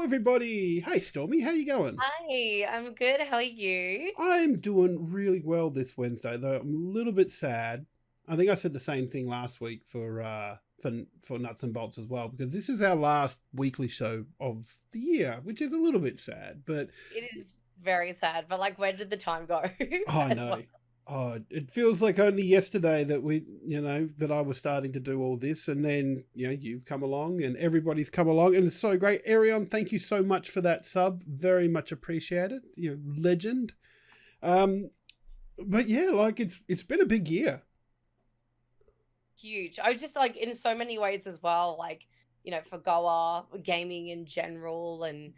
everybody. Hey Stormy, how you going? Hi, I'm good. How are you? I'm doing really well this Wednesday, though I'm a little bit sad. I think I said the same thing last week for nuts and bolts as well, because this is our last weekly show of the year, which is a little bit sad. But It is very sad, but like, where did the time go I as know. well? Oh, it feels like only yesterday that that I was starting to do all this, and then you've come along, and everybody's come along, and it's so great. Arion, thank you so much for that sub. Very much appreciated. You're a legend. Um, but yeah, like it's been a big year. Huge. I was just like in so many ways as well, like, for Goa, gaming in general, and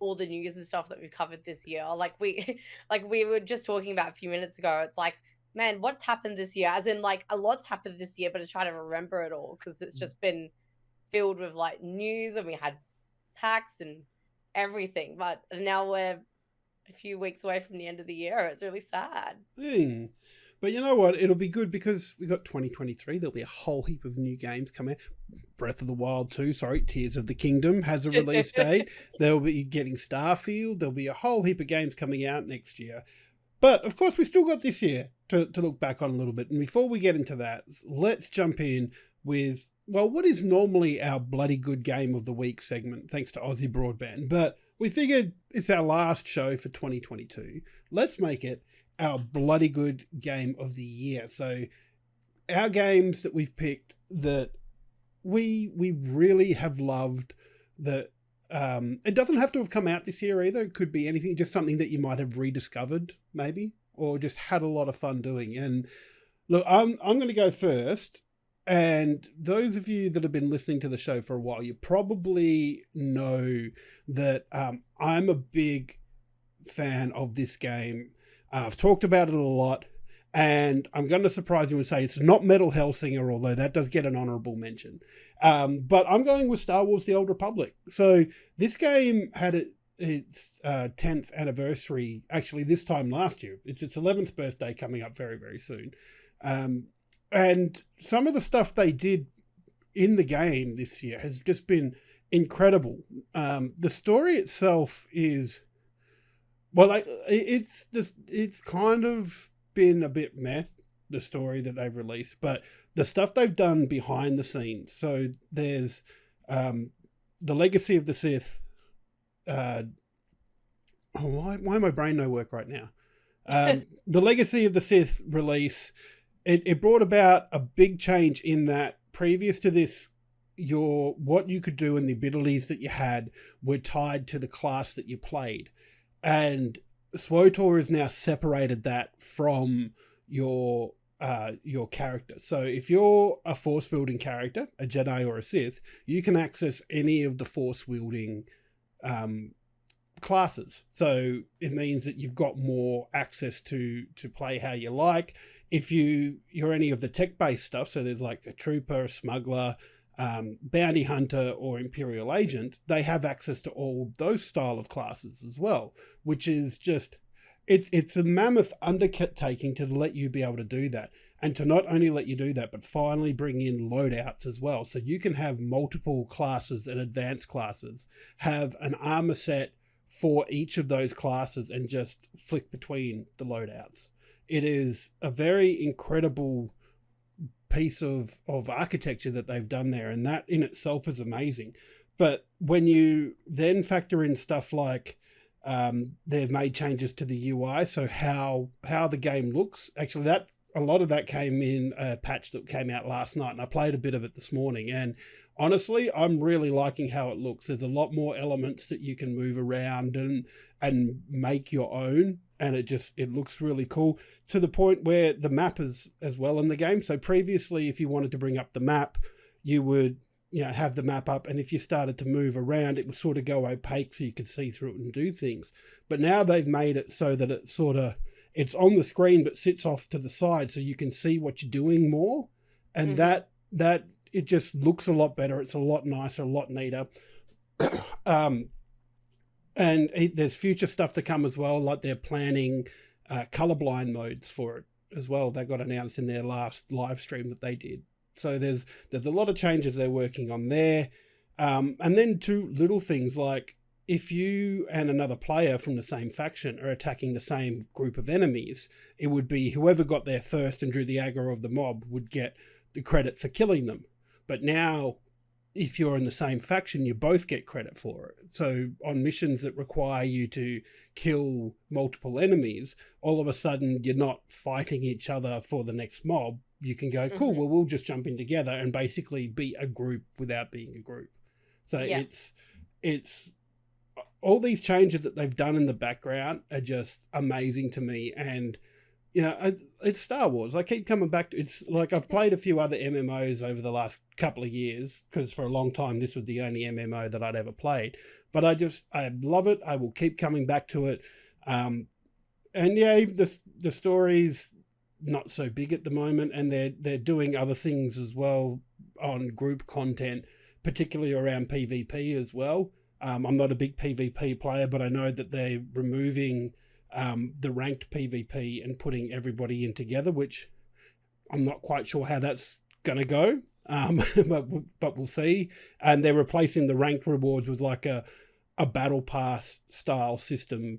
all the news and stuff that we've covered this year. Like we like we were just talking about a few minutes ago. It's like, man, what's happened this year? As in like a lot's happened this year, but it's trying to remember it all because it's just been filled with like news and we had packs and everything. But now we're a few weeks away from the end of the year. It's really sad. Hmm. But you know what? It'll be good because we got 2023. There'll be a whole heap of new games coming. Breath of the Wild 2, sorry, Tears of the Kingdom has a release date. They'll be getting Starfield. There'll be a whole heap of games coming out next year. But of course, we still got this year to look back on a little bit. And before we get into that, let's jump in with, well, what is normally our bloody good game of the week segment, thanks to Aussie Broadband. But we figured it's our last show for 2022. Let's make it our bloody good game of the year. So our games that we've picked that we really have loved, that it doesn't have to have come out this year either. It could be anything, just something that you might have rediscovered maybe, or just had a lot of fun doing. And look, I'm going to go first. And those of you that have been listening to the show for a while, you probably know that I'm a big fan of this game. I've talked about it a lot, and I'm going to surprise you and say it's not Metal Hellsinger, although that does get an honorable mention. But I'm going with Star Wars The Old Republic. So this game had its 10th anniversary, actually this time last year. It's its 11th birthday coming up very, very soon. And some of the stuff they did in the game this year has just been incredible. The story itself is... Well, it's kind of been a bit meh, the story that they've released, but the stuff they've done behind the scenes. So there's the Legacy of the Sith. Why my brain no work right now? The Legacy of the Sith release, it brought about a big change in that previous to this, what you could do and the abilities that you had were tied to the class that you played. And SWTOR has now separated that from your character. So if you're a force wielding character, a Jedi or a Sith, you can access any of the force wielding classes. So it means that you've got more access to play how you like. If you're any of the tech based stuff, so there's like a trooper, a smuggler, bounty hunter, or imperial agent, they have access to all those style of classes as well, which is just it's a mammoth undertaking to let you be able to do that, and to not only let you do that but finally bring in loadouts as well, so you can have multiple classes and advanced classes, have an armor set for each of those classes, and just flick between the loadouts. It is a very incredible piece of architecture that they've done there, and that in itself is amazing. But when you then factor in stuff like they've made changes to the UI, so how the game looks, actually that a lot of that came in a patch that came out last night, and I played a bit of it this morning, and honestly I'm really liking how it looks. There's a lot more elements that you can move around and make your own, and it looks really cool, to the point where the map is as well in the game. So previously, if you wanted to bring up the map, you would have the map up, and if you started to move around, it would sort of go opaque so you could see through it and do things. But now they've made it so that it's on the screen but sits off to the side, so you can see what you're doing more, and that it just looks a lot better. It's a lot nicer, a lot neater. And there's future stuff to come as well, like they're planning colorblind modes for it as well. That got announced in their last live stream that they did. So there's a lot of changes they're working on there. And then two little things like if you and another player from the same faction are attacking the same group of enemies, it would be whoever got there first and drew the aggro of the mob would get the credit for killing them. But now, if you're in the same faction, you both get credit for it. So on missions that require you to kill multiple enemies, all of a sudden you're not fighting each other for the next mob. You can go, cool, well, we'll just jump in together and basically be a group without being a group. So it's all these changes that they've done in the background are just amazing to me. And, you know, it's Star Wars. I keep coming back to it's like I've played a few other MMOs over the last couple of years because for a long time this was the only MMO that I'd ever played. But I love it. I will keep coming back to it. And yeah, the story's not so big at the moment, and they're doing other things as well on group content, particularly around PvP as well. I'm not a big PvP player, but I know that they're removing the ranked PvP and putting everybody in together, which I'm not quite sure how that's going to go, but we'll see. And they're replacing the ranked rewards with like a battle pass style system.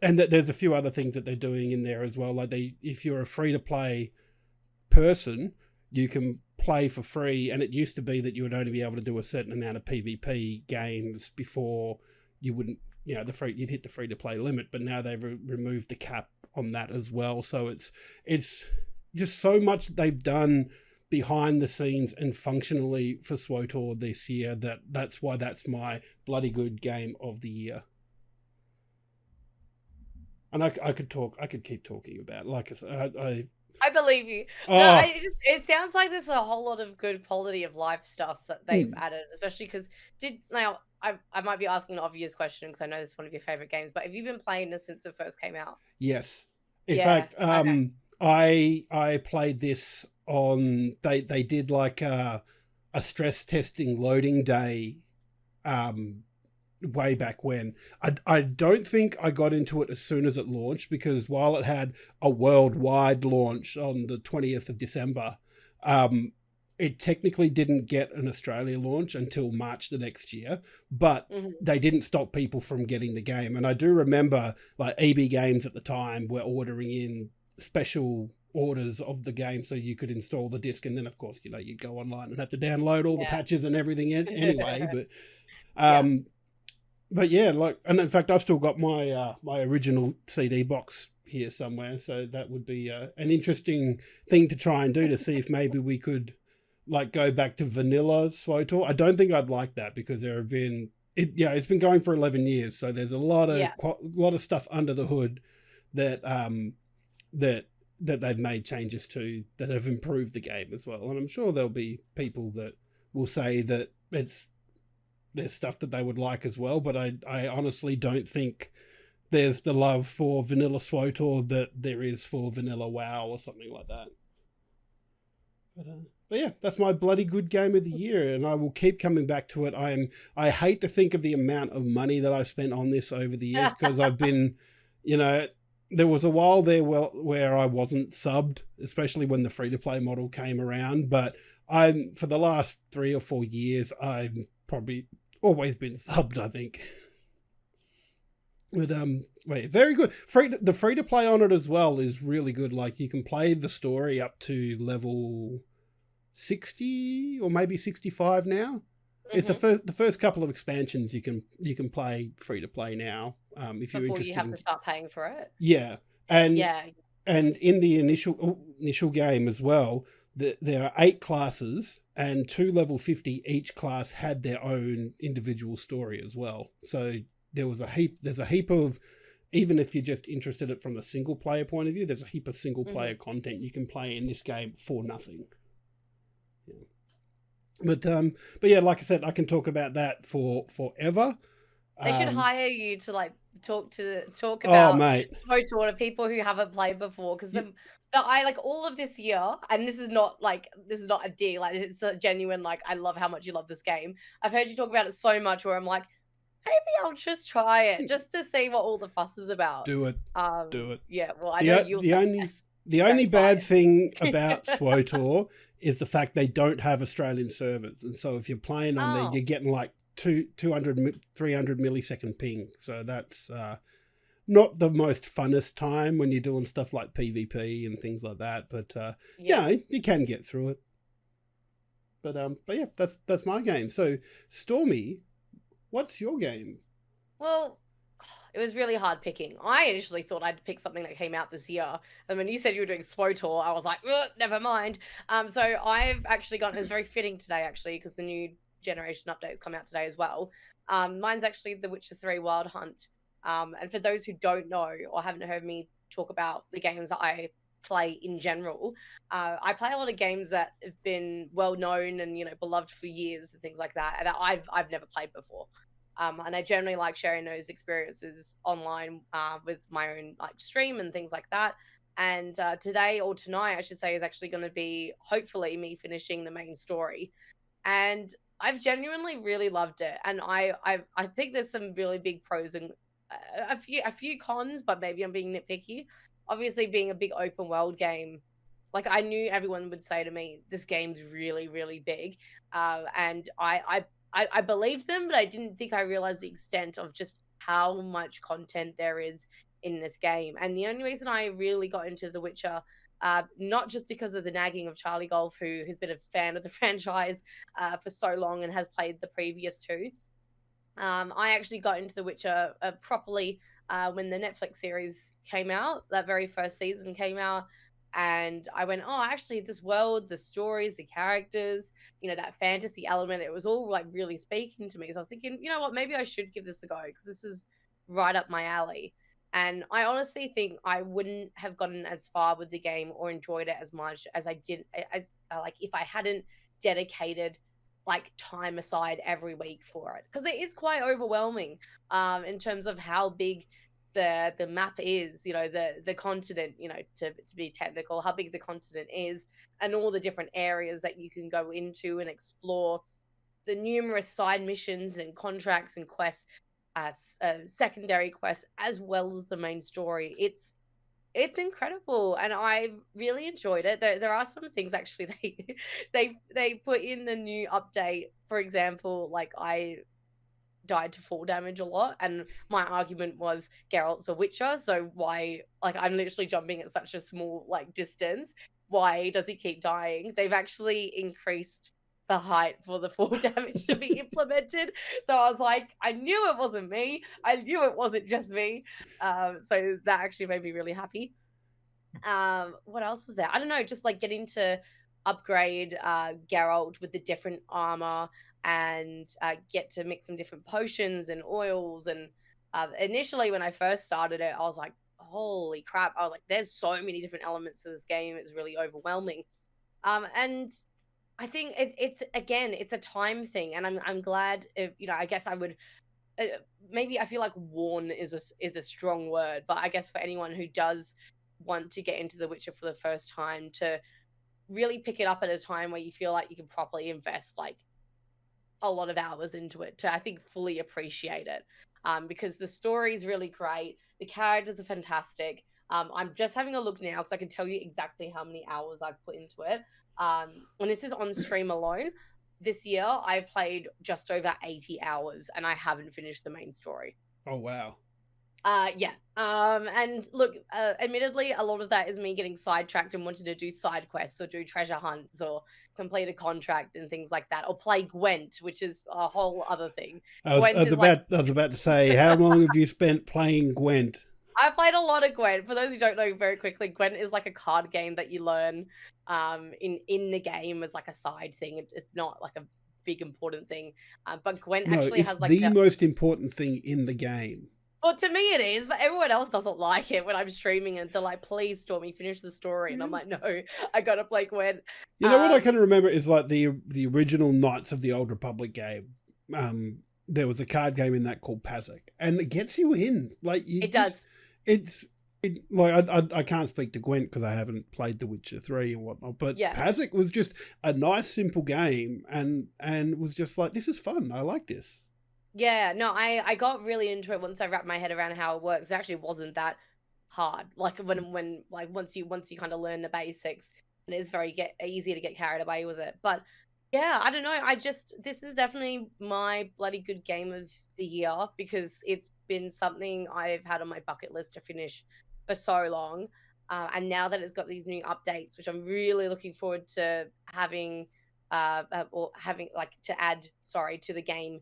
And that there's a few other things that they're doing in there as well. Like if you're a free-to-play person, you can play for free, and it used to be that you would only be able to do a certain amount of PvP games before you wouldn't, you know, you'd hit the free to play limit. But now they've removed the cap on that as well. So it's just so much that they've done behind the scenes and functionally for SWTOR this year that's why that's my bloody good game of the year. And I could keep talking about, like I said, I believe you. No, it sounds like there's a whole lot of good quality of life stuff that they've added, especially because I might be asking an obvious question because I know this is one of your favorite games, but have you been playing this since it first came out? Yes. In fact, I played this on, they did like a stress testing loading day way back when. I don't think I got into it as soon as it launched, because while it had a worldwide launch on the 20th of December, it technically didn't get an Australia launch until March the next year, but they didn't stop people from getting the game. And I do remember like EB Games at the time were ordering in special orders of the game so you could install the disc, and then of course, you know, you'd go online and have to download all the patches and everything anyway. But yeah, like, and in fact, I've still got my my original CD box here somewhere, so that would be an interesting thing to try and do, to see if maybe we could like go back to vanilla SWTOR. I don't think I'd like that, because there have been it's been going for 11 years, so there's a lot of stuff under the hood that that they've made changes to that have improved the game as well. And I'm sure there'll be people that will say that there's stuff that they would like as well, but I honestly don't think there's the love for vanilla SWTOR that there is for vanilla WoW or something like that. But yeah, that's my bloody good game of the year, and I will keep coming back to it. I hate to think of the amount of money that I've spent on this over the years, because I've been, you know, there was a while there where I wasn't subbed, especially when the free-to-play model came around, but for the last 3 or 4 years, I've probably always been subbed, I think. But very good. The free to play on it as well is really good. Like, you can play the story up to level 60 or maybe 65 now. It's the first couple of expansions you can play free to play now. If you're interested, you have to start paying for it. Yeah, and in the initial game as well, there are 8 classes, and 2 level 50 each class had their own individual story as well. So there's a heap of, even if you're just interested in it from a single player point of view, there's a heap of single player content you can play in this game for nothing. Yeah. But yeah, like I said, I can talk about that for forever. They should hire you to like talk about SWTOR to people who haven't played before, because I like all of this year, and this is not a dig, like it's a genuine, like, I love how much you love this game. I've heard you talk about it so much where I'm like, maybe I'll just try it just to see what all the fuss is about. Do it. Do it. Yeah, well, I know you'll say yes. The only bad thing about SWTOR is the fact they don't have Australian servers. And so if you're playing on there, you're getting like 200, 300 millisecond ping. So that's not the most funnest time when you're doing stuff like PvP and things like that. But Yeah. yeah, you can get through it. But yeah, that's my game. So Stormy, what's your game? Well, it was really hard picking. I initially thought I'd pick something that came out this year. And when you said you were doing SWOTOR, I was like, never mind. So I've actually gotten, it's very fitting today, actually, because the new generation updates come out today as well. Mine's actually The Witcher 3 Wild Hunt. And for those who don't know or haven't heard me talk about the games that I play in general, I play a lot of games that have been well known and beloved for years and things like that that I've never played before. And I generally like sharing those experiences online with my own like stream and things like that. And today or tonight, I should say, is actually going to be hopefully me finishing the main story. And I've genuinely really loved it. And I think there's some really big pros and a few cons, but maybe I'm being nitpicky. Obviously, being a big open world game, like I knew everyone would say to me, this game's really, really big. And I believed them, but I didn't think I realized the extent of just how much content there is in this game. And the only reason I really got into The Witcher, not just because of the nagging of Charlie Golf, who has been a fan of the franchise for so long and has played the previous two. I actually got into The Witcher properly when the Netflix series came out. That very first season came out, and I went, "Oh, actually, this world, the stories, the characters, that fantasy element, it was all like really speaking to me." So I was thinking, you know what, maybe I should give this a go because this is right up my alley. And I honestly think I wouldn't have gotten as far with the game or enjoyed it as much as I did, as like if I hadn't dedicated like time aside every week for it, because it is quite overwhelming in terms of how big the map is, the continent, to be technical, how big the continent is, and all the different areas that you can go into and explore, the numerous side missions and contracts and quests, secondary quests, as well as the main story. It's incredible, and I've really enjoyed it. There are some things actually they put in the new update. For example, like I died to fall damage a lot, and my argument was Geralt's a Witcher, so why? Like I'm literally jumping at such a small like distance. Why does he keep dying? They've actually increased the height for the fall damage to be implemented. So I was like, I knew it wasn't me. I knew it wasn't just me. So that actually made me really happy. What else is there? I don't know, just like getting to upgrade Geralt with the different armor and get to mix some different potions and oils. And initially, when I first started it, I was like, holy crap. I was like, there's so many different elements to this game. It's really overwhelming. And I think it's again, it's a time thing, and I'm glad. If, I guess I would. Maybe I feel like warn is a strong word, but I guess for anyone who does want to get into The Witcher for the first time, to really pick it up at a time where you feel like you can properly invest like a lot of hours into it to, I think, fully appreciate it. Because the story is really great, the characters are fantastic. I'm just having a look now because I can tell you exactly how many hours I've put into it. And this is on stream alone. This year, I've played just over 80 hours and I haven't finished the main story. Oh, wow. Yeah. And look, admittedly, a lot of that is me getting sidetracked and wanting to do side quests or do treasure hunts or complete a contract and things like that, or play Gwent, which is a whole other thing. I was about to say, how long have you spent playing Gwent? I played a lot of Gwent. For those who don't know, very quickly, Gwent is like a card game that you learn in the game as like a side thing. It's not like a big important thing. But Gwent actually has like the most important thing in the game. Well, to me it is, but everyone else doesn't like it when I'm streaming and they're like, please, Stormy, finish the story. And I'm like, no, I gotta play Gwent. You know what I can remember is like the original Knights of the Old Republic game. There was a card game in that called Pazic, and it gets you in. Like it does. I can't speak to Gwent because I haven't played The Witcher 3 and whatnot, but Pazic was just a nice, simple game, and was just like, this is fun. I like this. Yeah, no, I got really into it once I wrapped my head around how it works. It actually wasn't that hard. Like when like once you kind of learn the basics, it is very easy to get carried away with it. But Yeah, I don't know. This is definitely my bloody good game of the year because it's been something I've had on my bucket list to finish for so long. And now that it's got these new updates, which I'm really looking forward to having, or having like to add, sorry, to the game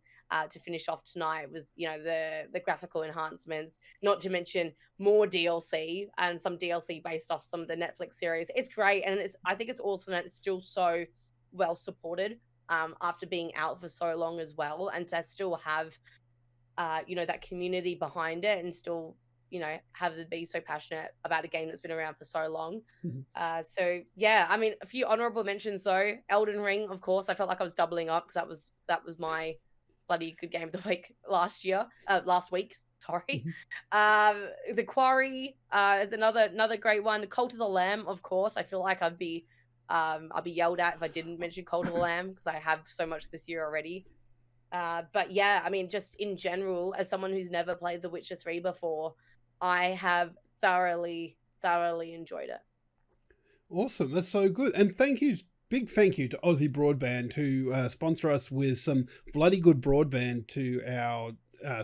to finish off tonight with, the graphical enhancements, not to mention more DLC and some DLC based off some of the Netflix series. It's great. And I think it's awesome that it's still so well supported after being out for so long as well, and to still have that community behind it, and still have them be so passionate about a game that's been around for so long. Mhm. So yeah, I mean, a few honorable mentions though. Elden Ring, of course. I felt like I was doubling up because that was my bloody good game of the week last week. Sorry. Mhm. The Quarry is another great one. Cult of the Lamb, of course. I feel like I'll be yelled at if I didn't mention Cult of the Lamb because I have so much this year already. But yeah, I mean, just in general, as someone who's never played The Witcher 3 before, I have thoroughly, thoroughly enjoyed it. Awesome. That's so good. And big thank you to Aussie Broadband who sponsor us with some bloody good broadband to our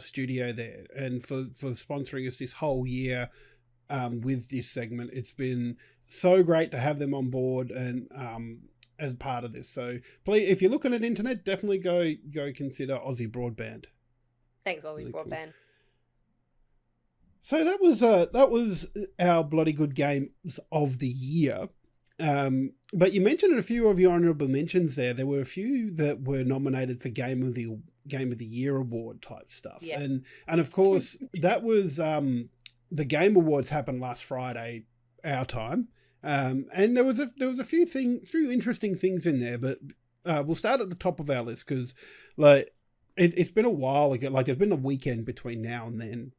studio there, and for sponsoring us this whole year with this segment. It's been so great to have them on board and as part of this. So please, if you're looking at internet, definitely go consider Aussie Broadband. Thanks, Aussie Really Broadband. cool. So that was our bloody good games of the year. But you mentioned a few of your honourable mentions there. There were a few that were nominated for Game of the Year award type stuff. Yeah. And of course that was the Game Awards happened last Friday, our time. And there was a few interesting things in there, but we'll start at the top of our list because like it's been a while ago. Like there's been a weekend between now and then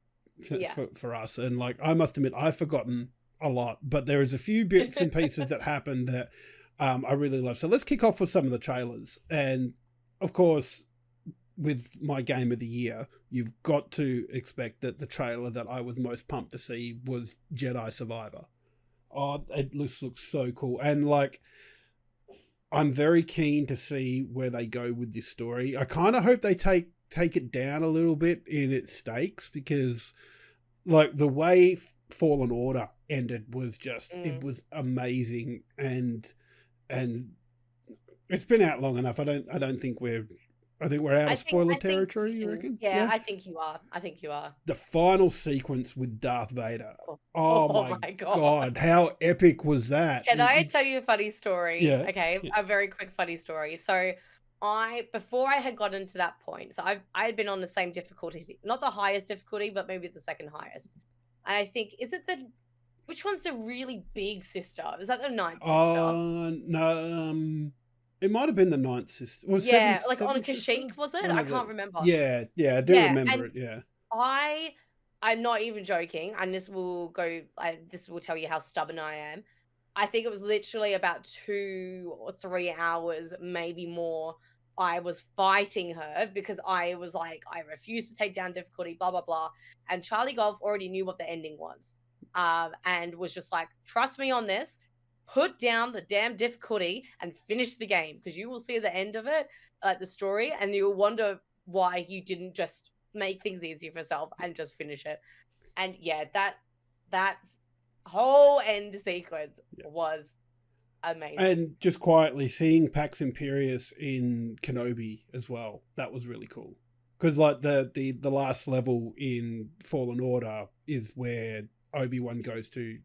for us, and like I must admit I've forgotten a lot, but there is a few bits and pieces that happened that I really love. So let's kick off with some of the trailers, and of course with my game of the year, you've got to expect that the trailer that I was most pumped to see was Jedi Survivor. Oh, it looks so cool. And like, I'm very keen to see where they go with this story. I kind of hope they take it down a little bit in its stakes, because like the way Fallen Order ended was just, it was amazing. And it's been out long enough. I think we're out of spoiler territory, you reckon? Yeah, I think you are. The final sequence with Darth Vader. Oh my God. God. How epic was that? Can I tell you a funny story? Yeah. Okay. Yeah. A very quick funny story. So before I had gotten to that point, so I had been on the same difficulty, not the highest difficulty, but maybe the second highest. And I think, which one's the really big sister? Is that the ninth sister? No, it might have been the ninth sister. Well, Yeah, like seventh on sister? Kashyyyk, was it? I can't remember. Yeah, I do remember it. Yeah, I'm not even joking, and this will tell you how stubborn I am. I think it was literally about 2 or 3 hours, maybe more. I was fighting her because I was like, I refuse to take down difficulty, blah, blah, blah. And Charlie Golf already knew what the ending was, and was just like, trust me on this, put down the damn difficulty and finish the game, because you will see the end of it, the story, and you'll wonder why you didn't just make things easier for yourself and just finish it. And yeah, that's whole end sequence was amazing. And just quietly seeing Pax Imperius in Kenobi as well, that was really cool. Because like the last level in Fallen Order is where Obi-Wan goes to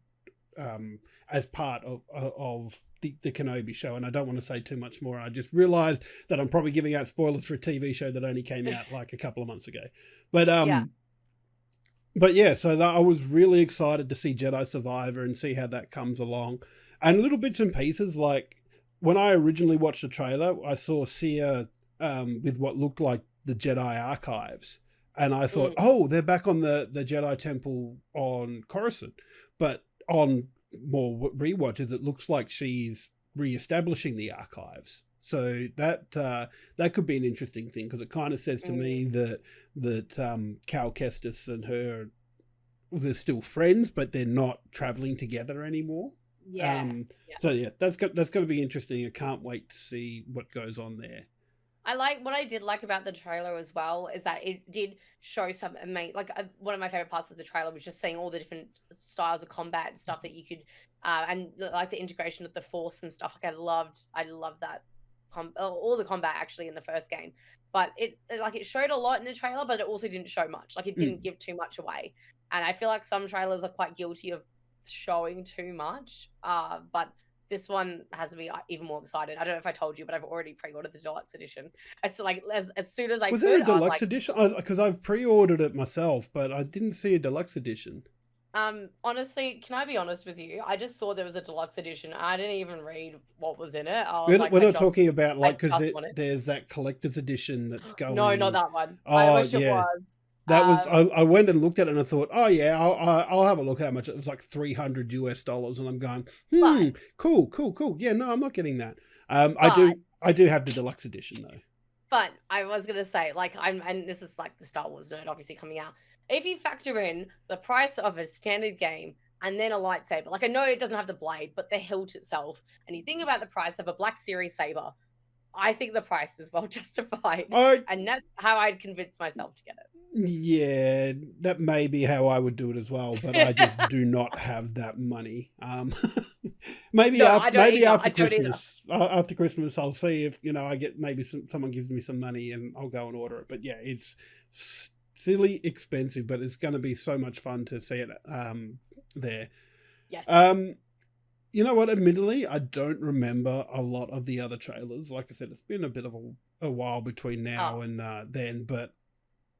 as part of the Kenobi show, and I don't want to say too much more. I just realized that I'm probably giving out spoilers for a TV show that only came out like a couple of months ago. But so I was really excited to see Jedi Survivor and see how that comes along. And little bits and pieces, like when I originally watched the trailer, I saw Sia with what looked like the Jedi archives. And I thought, oh, they're back on the Jedi Temple on Coruscant. But on more rewatches, it looks like she's re-establishing the archives. So that could be an interesting thing, because it kind of says to me that Cal Kestis and her, they're still friends, but they're not traveling together anymore. Yeah. Yeah. So yeah, that's got to be interesting. I can't wait to see what goes on there. What I did like about the trailer as well is that it did show some amazing, like one of my favorite parts of the trailer was just seeing all the different styles of combat and stuff that you could, and like the integration of the force and stuff. Like I loved that, all the combat actually in the first game. But it showed a lot in the trailer, but it also didn't show much. Like it didn't give too much away, and I feel like some trailers are quite guilty of showing too much. But this one has me even more excited. I don't know if I told you, but I've already pre-ordered the deluxe edition. I still like as soon as I Was could, there a I was deluxe like, edition? Because I've pre-ordered it myself, but I didn't see a deluxe edition. honestly, can I be honest with you? I just saw there was a deluxe edition. I didn't even read what was in it. I was like, We're not talking about I like because just want it. there's that collector's edition that's No, not going. that one. I Oh wish it yeah, was. that was. I went and looked at it and I thought, oh yeah, I'll have a look how much it was. Like $300 and I'm going, But cool. Yeah, no, I'm not getting that. but I do have the deluxe edition though. But I was gonna say, like, and this is like the Star Wars nerd obviously coming out. If you factor in the price of a standard game and then a lightsaber, like I know it doesn't have the blade, but the hilt itself, and you think about the price of a Black Series saber, I think the price is well justified, I and that's how I'd convince myself to get Yeah, that may be how I would do it as well, but I just it. do not have that money. Maybe No, I don't either. after I don't either. Christmas, after Christmas, I'll see if I get maybe someone gives me some money and I'll go and order it. But yeah, it's silly expensive, but it's going to be so much fun to see it there. Yes. You know what? Admittedly, I don't remember a lot of the other trailers. Like I said, it's been a bit of a while between now and then, but.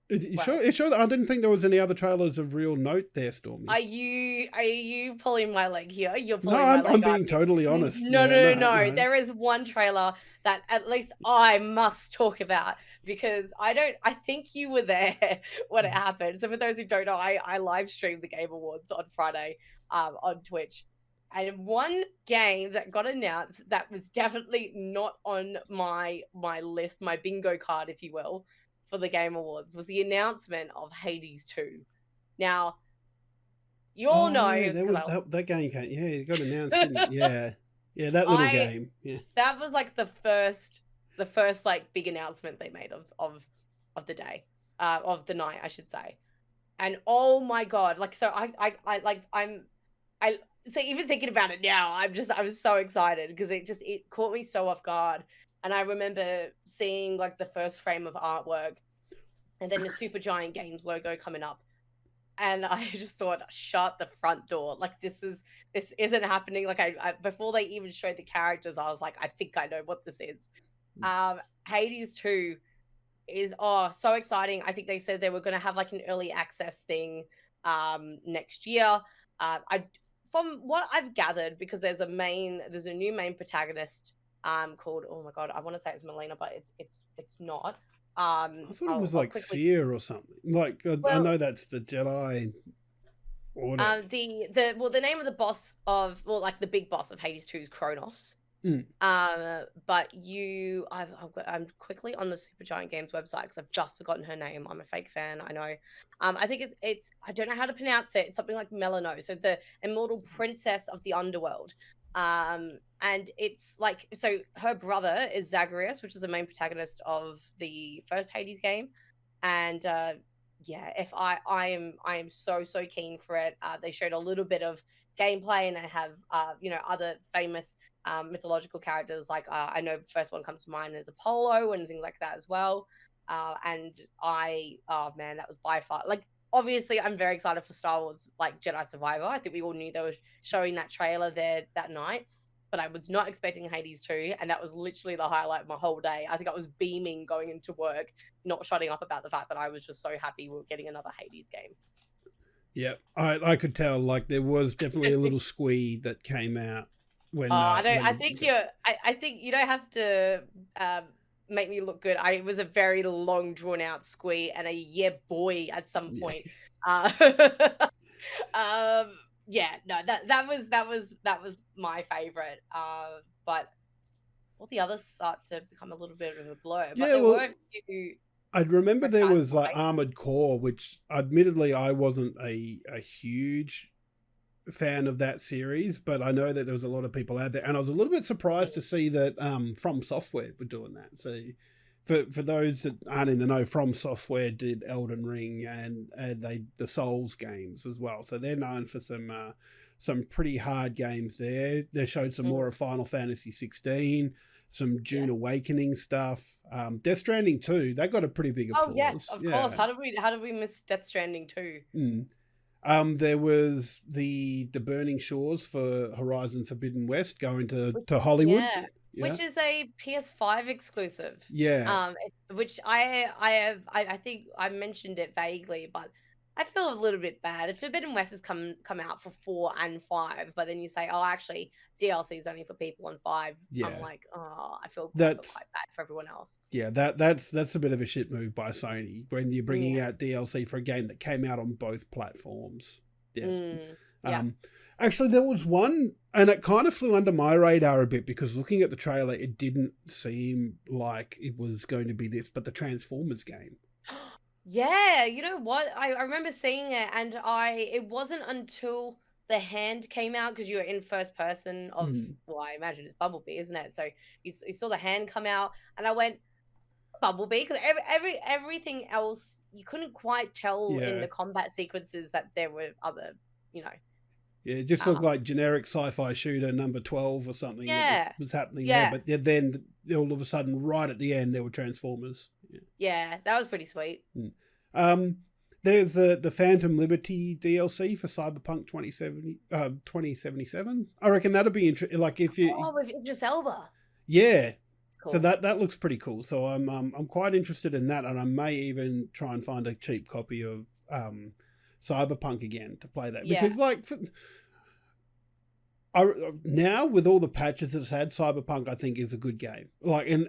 It's sure that I didn't think there was any other trailers of real note there, Stormy. Are you pulling my leg here? You're No, pulling my leg. I'm being totally honest. No, Yeah, no. There is one trailer that at least I must talk about because I think you were there when it happened. So for those who don't know, I live streamed the Game Awards on Friday on Twitch. And one game that got announced that was definitely not on my list, my bingo card, if you will, for the Game Awards was the announcement of Hades 2. Now, you all know yeah, there was that game came. Yeah, it got announced, didn't it? Yeah, that little game. Yeah, that was like the first like big announcement they made of the day, of the night, I should say. And oh my god, like so I so even thinking about it now, I was so excited because it caught me so off guard. And I remember seeing like the first frame of artwork and then the Supergiant Games logo coming up. And I just thought, shut the front door. Like this isn't happening. Like I before they even showed the characters, I was like, I think I know what this is. Hades 2 is so exciting. I think they said they were gonna have like an early access thing next year. From what I've gathered, because there's a new main protagonist called, oh my god, I want to say it's Melina, but it's not. I thought it was like Seer or something. Like I know that's the Jedi Order. The name of the boss of like the big boss of Hades 2 is Kronos. But I'm quickly on the Supergiant Games website because I've just forgotten her name. I'm a fake fan, I know. I think it's I don't know how to pronounce it. It's something like Melino, so the immortal princess of the underworld. And it's like, so her brother is Zagreus, which is the main protagonist of the first Hades game. And yeah, if I am so keen for it. They showed a little bit of gameplay and they have other famous mythological characters, like I know the first one comes to mind is Apollo and things like that as well. And oh man, that was by far, like, obviously I'm very excited for Star Wars like Jedi Survivor. I think we all knew they were showing that trailer there that night, but I was not expecting Hades 2, and that was literally the highlight of my whole day. I think I was beaming going into work, not shutting up about the fact that I was just so happy we were getting another Hades game. Yeah, I could tell, like, there was definitely a little squee that came out when I think you don't have to make me look good. It was a very long drawn out squee and a yeah boy at some point. Yeah, no, that was my favorite. But all the others start to become a little bit of a blur. But there were a few. I remember there was like Armored Core, which admittedly I wasn't a huge fan of that series, but I know that there was a lot of people out there, and I was a little bit surprised to see that From Software were doing that. So, for those that aren't in the know, From Software did Elden Ring and the Souls games as well. So they're known for some pretty hard games there. They showed some more of Final Fantasy 16, some June Awakening stuff. Death Stranding 2, that got a pretty big applause. Oh yes, of course. How did we miss Death Stranding 2? There was the Burning Shores for Horizon Forbidden West going to Hollywood. Yeah. Which is a PS5 exclusive. Yeah. Which I think I mentioned it vaguely, but I feel a little bit bad. If Forbidden West has come out for 4 and 5, but then you say, oh, actually, DLC is only for people on 5. Yeah. I'm like, oh, I feel quite bad for everyone else. Yeah, that's a bit of a shit move by Sony when you're bringing out DLC for a game that came out on both platforms. Yeah. Actually, there was one, and it kind of flew under my radar a bit because looking at the trailer, it didn't seem like it was going to be this, but the Transformers game. Yeah, you know what? I remember seeing it, and it wasn't until the hand came out, because you were in first person of, well, I imagine it's Bumblebee, isn't it? So you saw the hand come out, and I went, Bumblebee, because everything else you couldn't quite tell in the combat sequences that there were other, Yeah, it just looked like generic sci-fi shooter number 12 or something that was happening there. But then all of a sudden, right at the end, there were Transformers. Yeah, that was pretty sweet. There's the Phantom Liberty DLC for Cyberpunk 2077. I reckon that'll be interesting. Like if you with Idris Elba. Yeah. Cool. So that looks pretty cool. So I'm quite interested in that, and I may even try and find a cheap copy of Cyberpunk again to play that, because now with all the patches it's had, Cyberpunk I think is a good game. Like and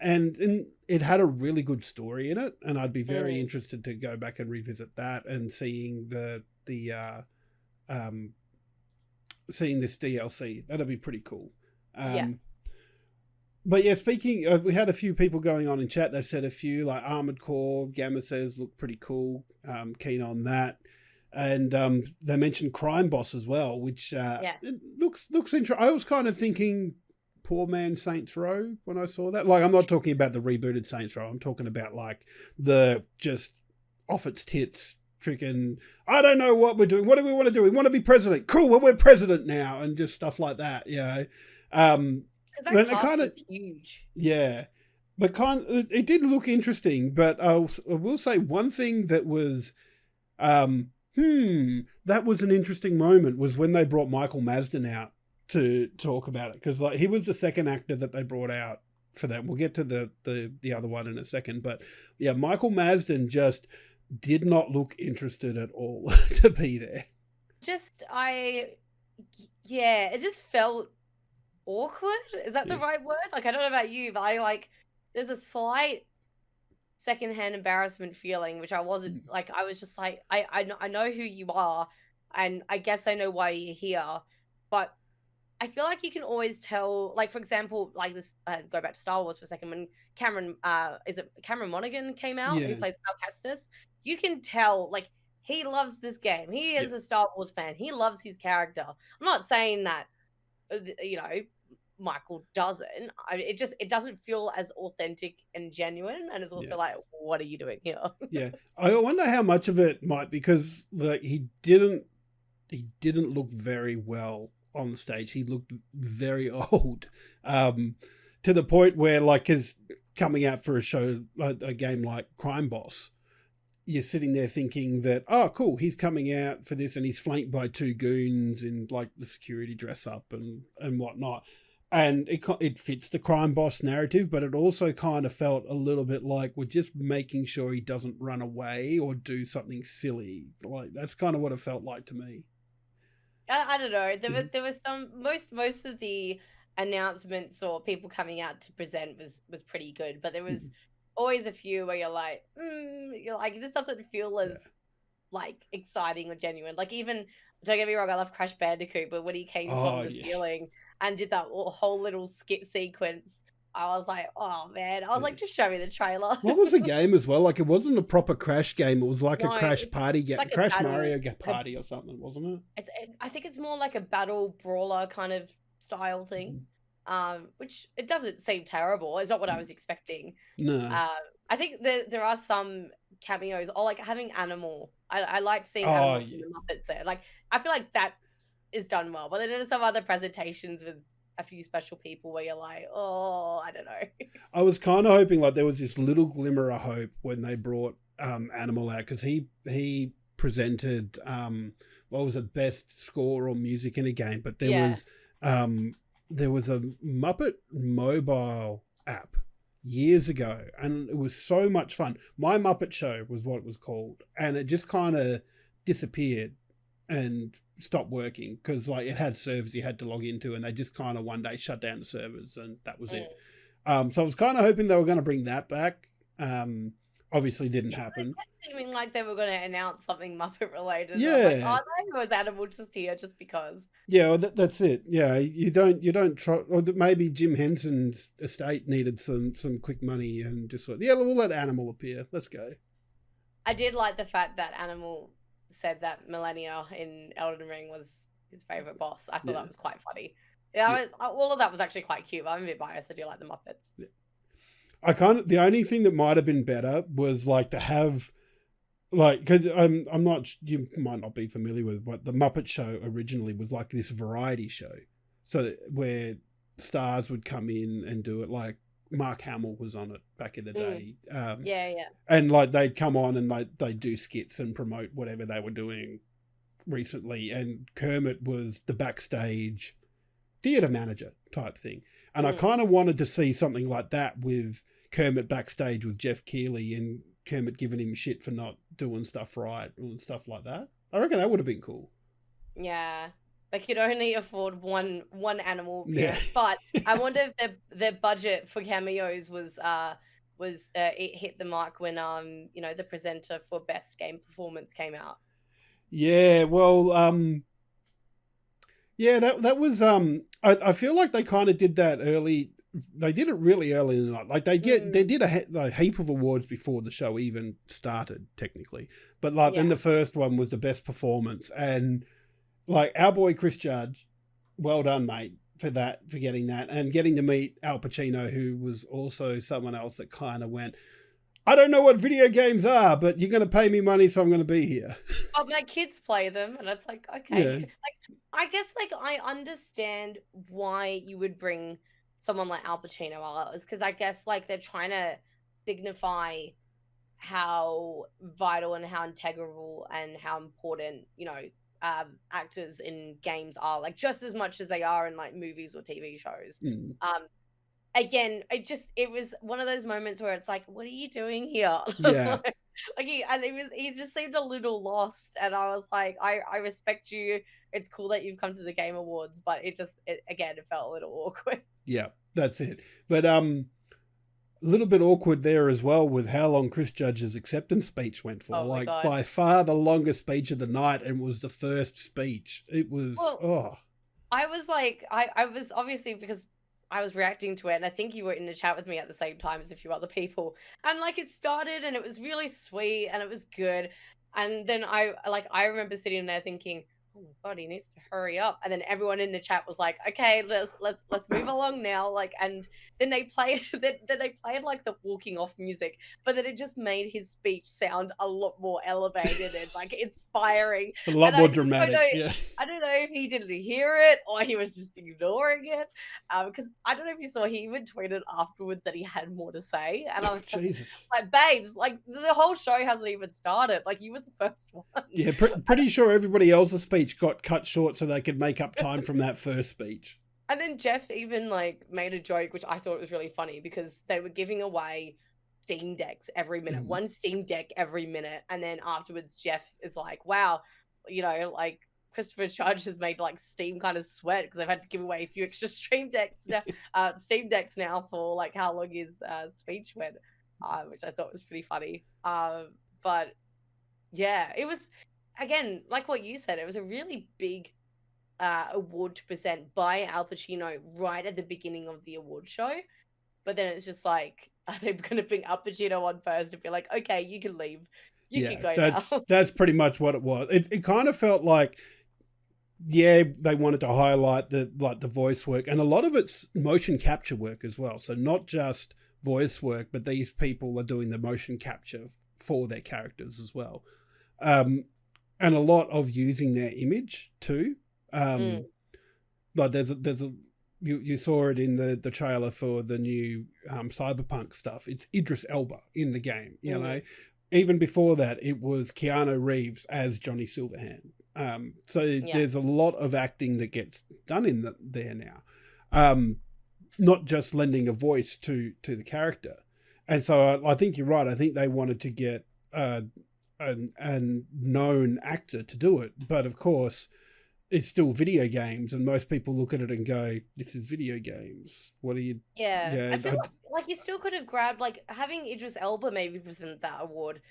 it had a really good story in it, and I'd be very interested to go back and revisit that and seeing seeing this DLC. That'd be pretty cool. But yeah, speaking of, we had a few people going on in chat. They said a few, like Armored Core, Gamma says look pretty cool. Keen on that. And they mentioned Crime Boss as well, which it looks interesting. I was kind of thinking Poor Man Saints Row when I saw that. Like, I'm not talking about the rebooted Saints Row. I'm talking about like the just off its tits freaking, I don't know what we're doing. What do we want to do? We want to be president. Cool, well, we're president now, and just stuff like that. Because that cast was huge. Yeah. But it did look interesting. But I will say one thing that was that was an interesting moment was when they brought Michael Mazdon out to talk about it, because like he was the second actor that they brought out for that. We'll get to the other one in a second, but yeah, Michael Mazdon just did not look interested at all to be there. It just felt awkward. Is that the right word? Like, I don't know about you, but there's a slight secondhand embarrassment feeling, which I wasn't like. I was just like, I know who you are, and I guess I know why you're here, but I feel like you can always tell. Like, for example, like this. Go back to Star Wars for a second. When Cameron Monaghan came out, who plays Cal Kestis, you can tell like he loves this game. He is a Star Wars fan. He loves his character. I'm not saying that, Michael doesn't. It doesn't feel as authentic and genuine, and it's also like, what are you doing here? Yeah, I wonder how much of it might, because like he didn't look very well on the stage. He looked very old, to the point where like his coming out for a game like Crime Boss, you're sitting there thinking that, oh, cool, he's coming out for this, and he's flanked by two goons in like the security dress up and whatnot. And it fits the Crime Boss narrative, but it also kind of felt a little bit like we're just making sure he doesn't run away or do something silly. Like, that's kind of what it felt like to me. I don't know. There was some most of the announcements or people coming out to present was pretty good, but there was always a few where you're like, this doesn't feel as like exciting or genuine. Like, even, don't get me wrong, I love Crash Bandicoot, but when he came from the ceiling and did that whole little skit sequence, I was like, oh man, I was like, just show me the trailer. What was the game as well? Like, it wasn't a proper Crash game. It was like a No, Crash party it's game, like a Crash battle. Mario party or something, wasn't it? I think it's more like a battle brawler kind of style thing. Which it doesn't seem terrible. It's not what I was expecting. No. I think there are some cameos, or like having Animal. I liked seeing Oh, Animal from the Muppets there. Like I feel like that is done well. But then there's some other presentations with a few special people where you're like, oh, I don't know. I was kind of hoping like there was this little glimmer of hope when they brought Animal out, because he presented what was it, best score or music in a game, but there was a Muppet mobile app years ago, and it was so much fun. My Muppet Show was what it was called, and it just kind of disappeared and stopped working because like it had servers you had to log into, and they just kind of one day shut down the servers, and that was it. So I was kind of hoping they were going to bring that back. Obviously didn't happen. It kept seeming like they were going to announce something Muppet related. Yeah. Like, oh, no, it was Animal just here just because. Yeah, well, that's it. Yeah, you don't try. Or maybe Jim Henson's estate needed some quick money and just thought, yeah, we'll let Animal appear. Let's go. I did like the fact that Animal said that Millennia in Elden Ring was his favorite boss. I thought that was quite funny. Yeah, all of that was actually quite cute. I'm a bit biased. I do like the Muppets. Yeah. The only thing that might have been better was like to have, like, because I'm not, you might not be familiar with, but the Muppet Show originally was like this variety show, so where stars would come in and do it. Like Mark Hamill was on it back in the day. And like they'd come on and like they'd do skits and promote whatever they were doing recently, and Kermit was the backstage theater manager type thing. And I kind of wanted to see something like that with Kermit backstage with Jeff Keighley and Kermit giving him shit for not doing stuff right and stuff like that. I reckon that would have been cool. Yeah. They could only afford one animal Yeah. But I wonder if their budget for cameos was it hit the mark when the presenter for best game performance came out. Yeah, well, yeah, that was I feel like they kind of did that early. They did it really early in the night. Like they did a heap of awards before the show even started, technically. But like then the first one was the best performance, and like our boy Chris Judge, well done, mate, for getting that, and getting to meet Al Pacino, who was also someone else that kind of went, I don't know what video games are, but you're going to pay me money, so I'm going to be here. Oh, my kids play them, and it's like, okay. Yeah. Like, I guess, like, I understand why you would bring someone like Al Pacino out, because I guess, like, they're trying to signify how vital and how integral and how important, actors in games are, like, just as much as they are in, like, movies or TV shows. Again, it was one of those moments where it's like, what are you doing here? Yeah. He just seemed a little lost, and I was like, I respect you. It's cool that you've come to the Game Awards, but it felt a little awkward. Yeah, that's it. But a little bit awkward there as well with how long Chris Judge's acceptance speech went for. Oh, by far the longest speech of the night, and was the first speech. It was I was like, I was obviously, because I was reacting to it, and I think you were in the chat with me at the same time as a few other people. And like it started, and it was really sweet, and it was good. And then I remember sitting there thinking, oh my god, he needs to hurry up. And then everyone in the chat was like, okay, let's move along now. Like, and then they played like the walking off music, but then it just made his speech sound a lot more elevated and like inspiring. A lot more dramatic. I don't know if he didn't hear it or he was just ignoring it. Because I don't know if you saw, he even tweeted afterwards that he had more to say. And I was Jesus. Like, babes, like the whole show hasn't even started. Like, you were the first one. Yeah, pretty sure everybody else's speech got cut short so they could make up time from that first speech. And then Jeff even like made a joke, which I thought was really funny, because they were giving away Steam Decks every minute, one Steam Deck every minute. And then afterwards, Jeff is like, wow, like Christopher Judge has made like Steam kind of sweat because they've had to give away a few extra Steam Decks now for like how long his speech went, which I thought was pretty funny. But yeah, it was, again, like what you said, it was a really big award to present by Al Pacino right at the beginning of the award show, but then it's just like, are they going to bring Al Pacino on first and be like, okay, you can leave, you can go now? That's pretty much what it was. It kind of felt like, yeah, they wanted to highlight the voice work, and a lot of it's motion capture work as well. So not just voice work, but these people are doing the motion capture for their characters as well, and a lot of using their image too. Like there's a you saw it in the trailer for the new Cyberpunk stuff. It's Idris Elba in the game. You know, even before that, it was Keanu Reeves as Johnny Silverhand. So there's a lot of acting that gets done there now, not just lending a voice to the character. And so I think you're right. I think they wanted to get a known actor to do it, but of course, it's still video games, and most people look at it and go, "This is video games. What are you?" Yeah, I feel like you still could have grabbed, like, having Idris Elba maybe present that award,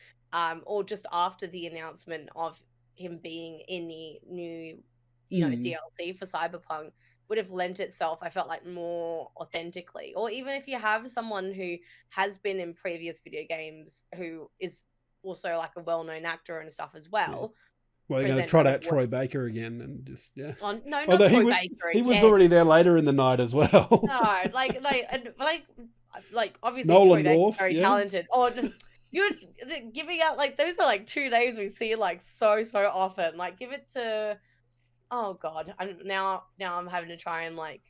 or just after the announcement of him being in the new, DLC for Cyberpunk would have lent itself, I felt like, more authentically. Or even if you have someone who has been in previous video games who is also like a well-known actor and stuff as well. Well, they're going to trot out Troy Baker again and just Oh, no, not Troy Baker. He was already there later in the night as well. No, like obviously Nolan Troy Baker's very talented. Oh, you're giving out, like, those are like 2 names we see like so often. Like, give it to, oh god, now I'm having to try and like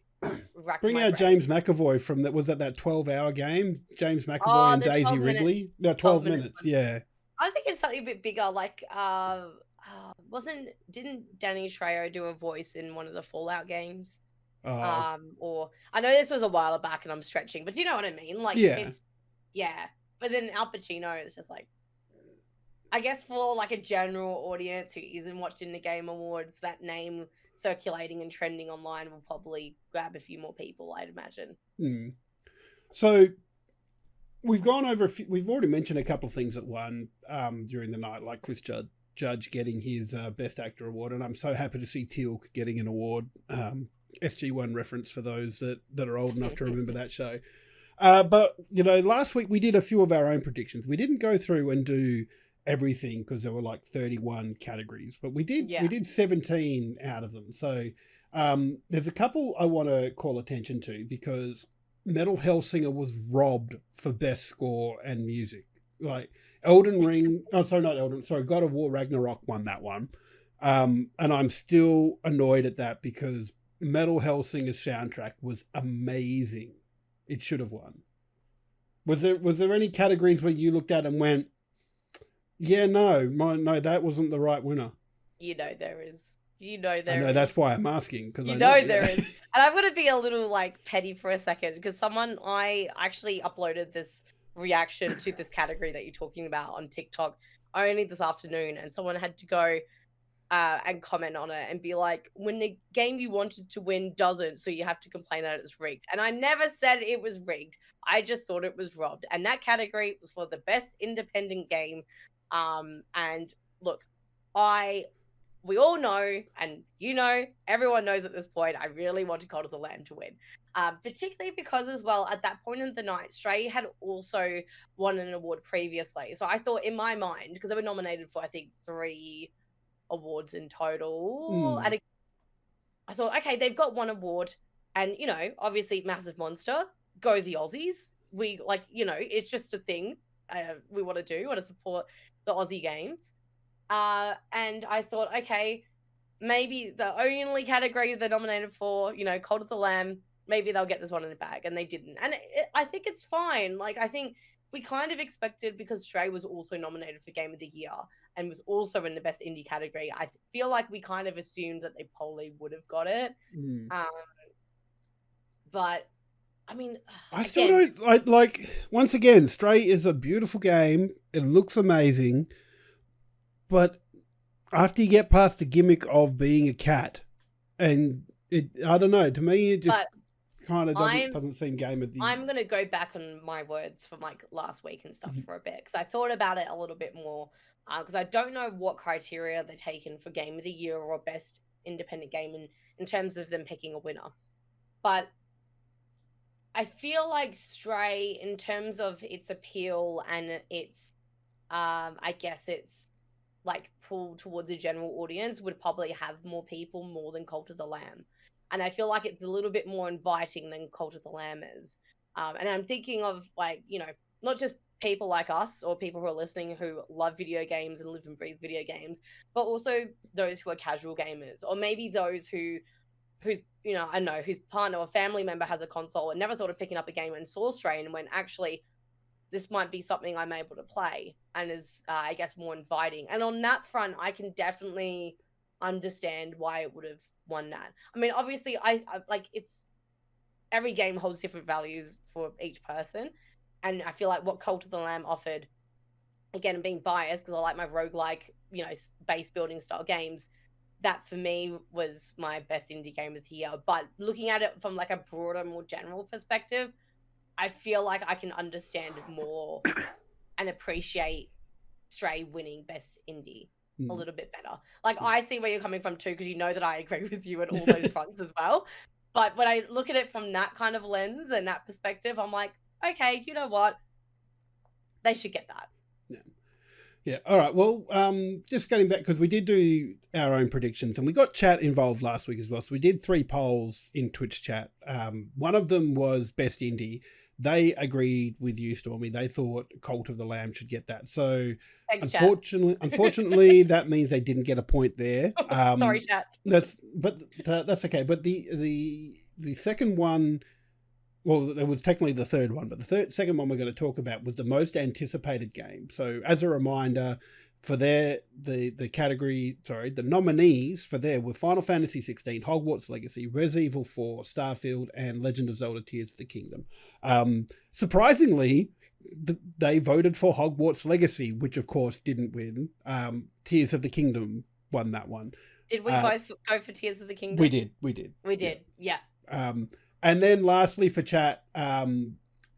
bring out James McAvoy from that. Was that 12-hour game? James McAvoy and Daisy Ridley. No, 12 minutes. Yeah. I think it's something a bit bigger. Like, didn't Danny Trejo do a voice in one of the Fallout games? Or I know this was a while back and I'm stretching, but do you know what I mean? Like, but then Al Pacino is just like, I guess for like a general audience who isn't watching the Game Awards, that name circulating and trending online will probably grab a few more people, I'd imagine. So we've gone over, we've already mentioned a couple of things that won during the night, like Chris Judge getting his Best Actor award, and I'm so happy to see Teal'c getting an award. SG1 reference for those that are old enough to remember that show. But, last week we did a few of our own predictions. We didn't go through and do everything because there were like 31 categories, but we did 17 out of them. So there's a couple I want to call attention to because Metal Hellsinger was robbed for Best Score and Music. Like God of War Ragnarok won that one. And I'm still annoyed at that because Metal Hellsinger's soundtrack was amazing. It should have won. Was there any categories where you looked at and went, yeah, no, that wasn't the right winner? There is. There is. I know, that's why I'm asking. Because there is. And I'm going to be a little like petty for a second because I actually uploaded this reaction to this category that you're talking about on TikTok only this afternoon, and someone had to go and comment on it and be like, when the game you wanted to win doesn't, so you have to complain that it's rigged. And I never said it was rigged. I just thought it was robbed. And that category was for the best independent game. And look, we all know, and everyone knows at this point, I really wanted Cult of the Lamb to win. Particularly because as well, at that point in the night, Stray had also won an award previously. So I thought in my mind, because they were nominated for, I think, 3 awards in total. And I thought, okay, they've got 1 award. And, obviously Massive Monster, go the Aussies. We, it's just a thing we want to do. We want to support the Aussie games. And I thought, okay, maybe the only category they're nominated for, Cult of the Lamb, maybe they'll get this one in the bag, and they didn't. And I think it's fine. Like, I think we kind of expected, because Stray was also nominated for Game of the Year and was also in the Best Indie category, I feel like we kind of assumed that they probably would have got it. But I mean, I still don't like. Once again, Stray is a beautiful game. It looks amazing. But after you get past the gimmick of being a cat, and I don't know, to me it just kind of doesn't seem Game of the Year. I'm going to go back on my words from like last week and stuff for a bit, because I thought about it a little bit more, because I don't know what criteria they're taking for Game of the Year or Best Independent Game in terms of them picking a winner. But I feel like Stray, in terms of its appeal and its, I guess its like pull towards a general audience, would probably have more people more than Cult of the Lamb. And I feel like it's a little bit more inviting than Cult of the Lamb is. And I'm thinking of, like, not just people like us or people who are listening who love video games and live and breathe video games, but also those who are casual gamers, or maybe those whose I don't know, whose partner or family member has a console and never thought of picking up a game and saw Stray and went, actually, this might be something I'm able to play, and is, I guess, more inviting. And on that front, I can definitely understand why it would have won that. I mean, obviously, I like, it's every game holds different values for each person, and I feel like what Cult of the Lamb offered, again, being biased because I like my roguelike, base building style games, that for me was my best indie game of the year. But looking at it from like a broader, more general perspective, I feel like I can understand more and appreciate Stray winning best indie a little bit better. Like, I see where you're coming from too, because you know that I agree with you at all those fronts as well. But when I look at it from that kind of lens and that perspective, I'm like, okay, you know what? They should get that. Yeah. Yeah. All right. Well, just getting back, because we did do our own predictions and we got chat involved last week as well. So we did 3 polls in Twitch chat. One of them was best indie. They agreed with you, Stormy. They thought Cult of the Lamb should get that. So Thanks, unfortunately, that means they didn't get a point there. Sorry, chat. That's okay. But the second one, well, there was technically the third one, but the second one we're going to talk about was the most anticipated game. So as a reminder, for the nominees for there were Final Fantasy 16, Hogwarts Legacy, Res Evil 4, Starfield, and Legend of Zelda Tears of the Kingdom. Surprisingly, they voted for Hogwarts Legacy, which of course didn't win. Tears of the Kingdom won that one. Did we both go for Tears of the Kingdom? We did. Yeah. And then lastly for chat,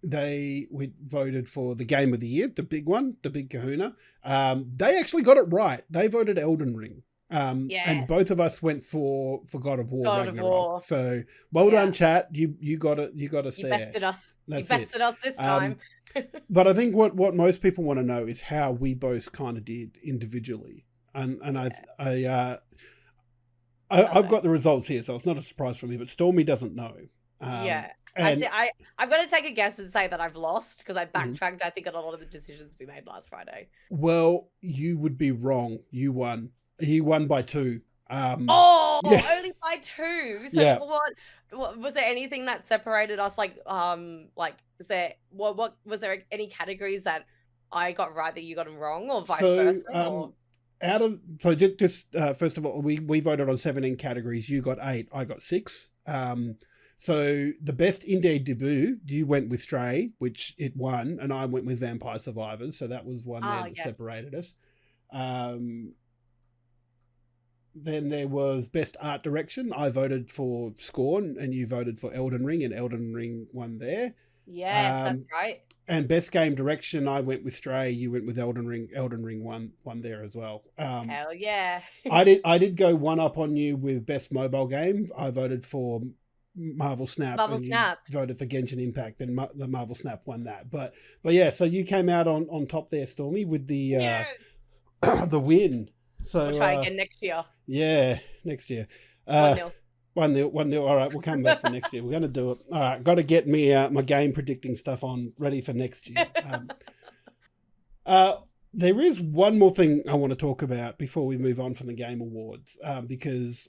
we voted for the game of the year, the big one, the big kahuna. They actually got it right. They voted Elden Ring. Yes. And both of us went for God of War. God of War. So well done, chat. You got it. You got us there. You bested us. You bested us this time. But I think what most people want to know is how we both kind of did individually. And I've got the results here, so it's not a surprise for me. But Stormy doesn't know. Yeah. And I'm going to take a guess and say that I've lost because I backtracked, I think, on a lot of the decisions we made last Friday. Well, you would be wrong. You won. He won by 2. Only by 2. So Yeah. what was there anything that separated us? Like is there what was there any categories that I got right that you got them wrong, or vice versa? First of all, we voted on 17 categories. You got 8. I got 6. So the best indie debut, you went with Stray, which it won, and I went with Vampire Survivors. So that was one that separated us. Then there was best art direction. I voted for Scorn, and you voted for Elden Ring, and Elden Ring won there. Yes, that's right. And best game direction, I went with Stray. You went with Elden Ring. Elden Ring won there as well. Hell yeah! I did go one up on you with best mobile game. I voted for Marvel Snap. You voted for Genshin Impact, and the Marvel Snap won that. But yeah, so you came out on top there, Stormy, with the the win. So we'll try again next year. Yeah, next year. 1-0. 1-0. All right, we'll come back for next year. We're going to do it. All right, got to get me my game predicting stuff on ready for next year. There is one more thing I want to talk about before we move on from the Game Awards, because,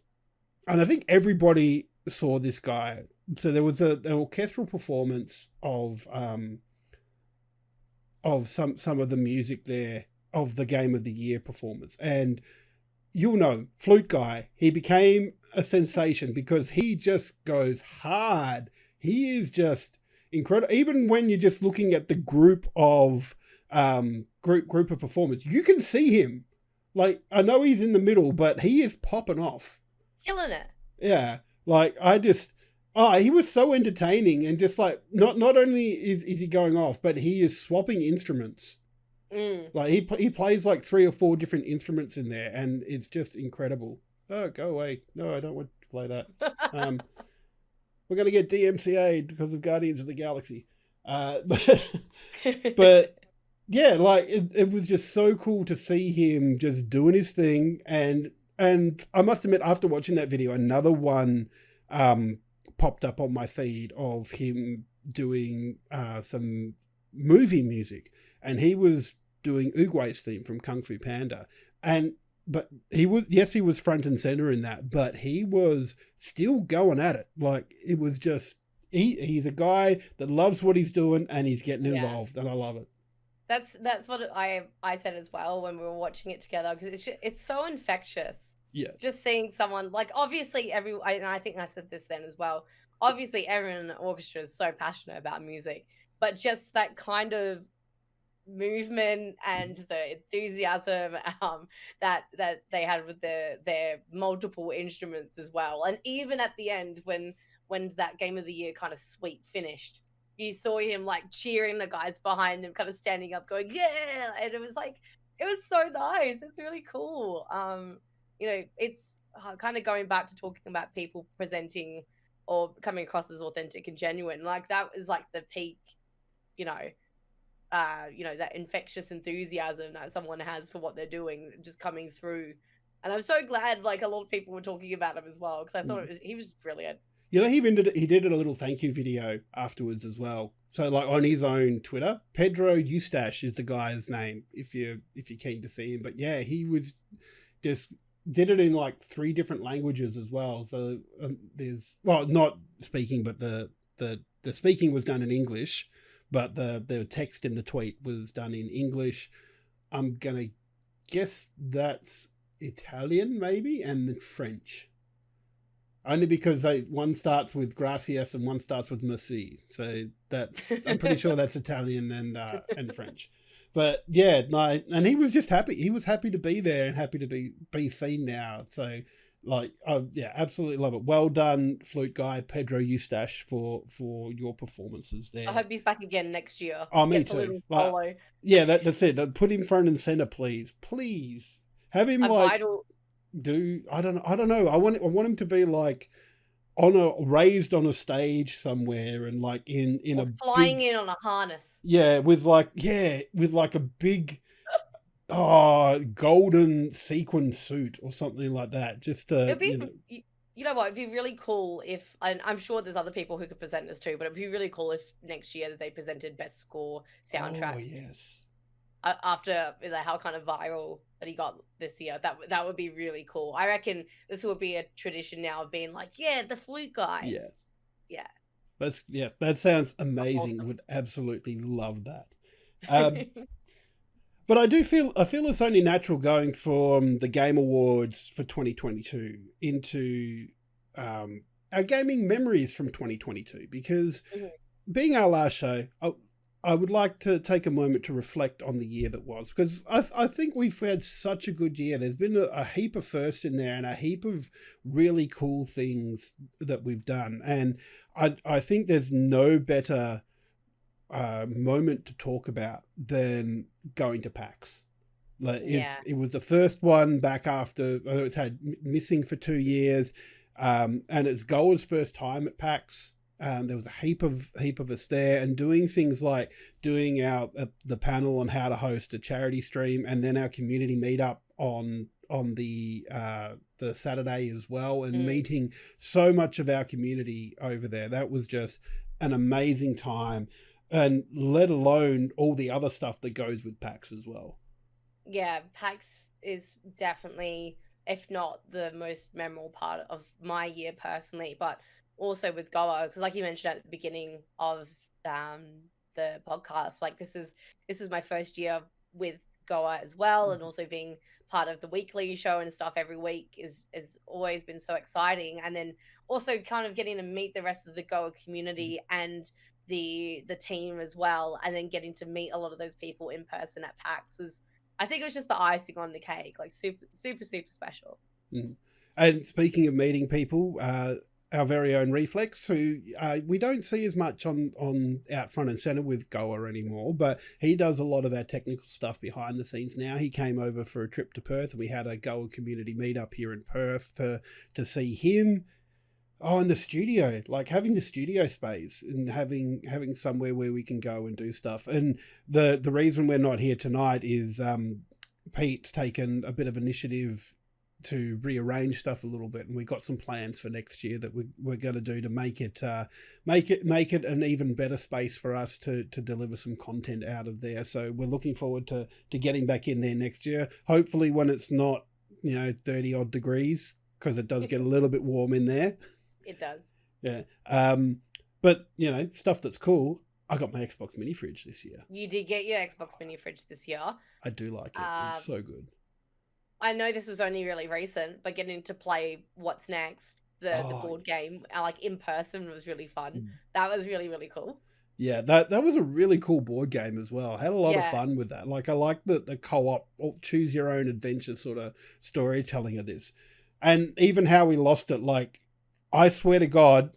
and I think everybody saw this guy. So there was an orchestral performance of some of the music there of the Game of the Year performance, and you'll know, Flute Guy, he became a sensation because he just goes hard. He is just incredible. Even when you're just looking at the group of performers, you can see him. Like, I know he's in the middle, but he is popping off, killing it. Yeah, like he was so entertaining, and just like not only is he going off, but he is swapping instruments. Like he plays like 3 or 4 different instruments in there, and it's just incredible. Oh, go away! No, I don't want to play that. we're going to get DMCA'd because of Guardians of the Galaxy. But yeah, like it was just so cool to see him just doing his thing. And I must admit, after watching that video, another one popped up on my feed of him doing some movie music, and he was doing Uguay's theme from Kung Fu Panda. But he was front and center in that, but he was still going at it. Like, it was just, he's a guy that loves what he's doing, and he's getting involved, and I love it. That's what I said as well when we were watching it together, because it's so infectious. Yeah. Just seeing someone, like, obviously and I think I said this then as well, obviously everyone in the orchestra is so passionate about music, but just that kind of movement and the enthusiasm that they had with their multiple instruments as well. And even at the end, when that Game of the Year kind of suite finished, you saw him like cheering the guys behind him, kind of standing up going, yeah, and it was so nice. It's really cool. It's kind of going back to talking about people presenting or coming across as authentic and genuine. Like, that is like the peak, that infectious enthusiasm that someone has for what they're doing just coming through. And I'm so glad like a lot of people were talking about him as well, because I thought he was brilliant. He did a little thank you video afterwards as well. So like on his own Twitter, Pedro Eustache is the guy's name if you're keen to see him. But yeah, he was just did it in like 3 different languages as well. So there's, well, not speaking, but the speaking was done in English, but the text in the tweet was done in English. I'm gonna guess that's Italian maybe, and then French. Only because one starts with gracias and one starts with merci. So I'm pretty sure that's Italian and French. But yeah, no, and he was just happy. He was happy to be there and happy to be seen now. So like, yeah, absolutely love it. Well done, flute guy Pedro Eustache, for your performances there. I hope he's back again next year. Oh, me too. Like, yeah, that's it. Put him front and center, please. Have him vital. I don't know. I want him to be like raised on a stage somewhere, and like in a flying in on a harness. Yeah, with like a big golden sequin suit or something like that. Just to it'd be, you know what, it'd be really cool if, and I'm sure there's other people who could present this too, but it'd be really cool if next year they presented best score soundtrack. Oh yes. After how kind of viral that he got this year, that would be really cool. I reckon this will be a tradition now of being like, yeah, the flute guy. Yeah. That sounds amazing. Awesome. Would absolutely love that. But I feel it's only natural going from the Game Awards for 2022 into our gaming memories from 2022, because being our last show, I would like to take a moment to reflect on the year that was, because I think we've had such a good year. There's been a heap of firsts in there and a heap of really cool things that we've done. And I think there's no better moment to talk about than going to PAX. Like, it was the first one back after it's had missing for 2 years, and it's Goa's first time at PAX. There was a heap of us there, and doing things like doing the panel on how to host a charity stream, and then our community meetup on the Saturday as well, and meeting so much of our community over there. That was just an amazing time, and let alone all the other stuff that goes with PAX as well. Yeah, PAX is definitely, if not the most memorable part of my year personally, but also with Goa, because like you mentioned at the beginning of the podcast, like this was my first year with Goa as well, and also being part of the weekly show and stuff every week is always been so exciting. And then also kind of getting to meet the rest of the Goa community and the team as well, and then getting to meet a lot of those people in person at PAX I think it was just the icing on the cake, like super super super special. And speaking of meeting people, our very own Reflex, who we don't see as much on out front and center with Goa anymore, but he does a lot of our technical stuff behind the scenes now. He came over for a trip to Perth, and we had a Goa community meetup here in Perth to see him. Oh, and the studio, like having the studio space and having somewhere where we can go and do stuff. And the reason we're not here tonight is Pete's taken a bit of initiative to rearrange stuff a little bit, and we got some plans for next year that we're going to do to make it an even better space for us to deliver some content out of there. So we're looking forward to getting back in there next year. Hopefully, when it's not 30 odd degrees, because it does get a little bit warm in there. It does. Yeah. But stuff that's cool. I got my Xbox mini fridge this year. You did get your Xbox mini fridge this year. I do like it. It's so good. I know this was only really recent, but getting to play What's Next, the board game, like in person, was really fun. That was really, really cool. Yeah, that was a really cool board game as well. I had a lot of fun with that. Like, I like the co-op or choose your own adventure sort of storytelling of this. And even how we lost it, like, I swear to God,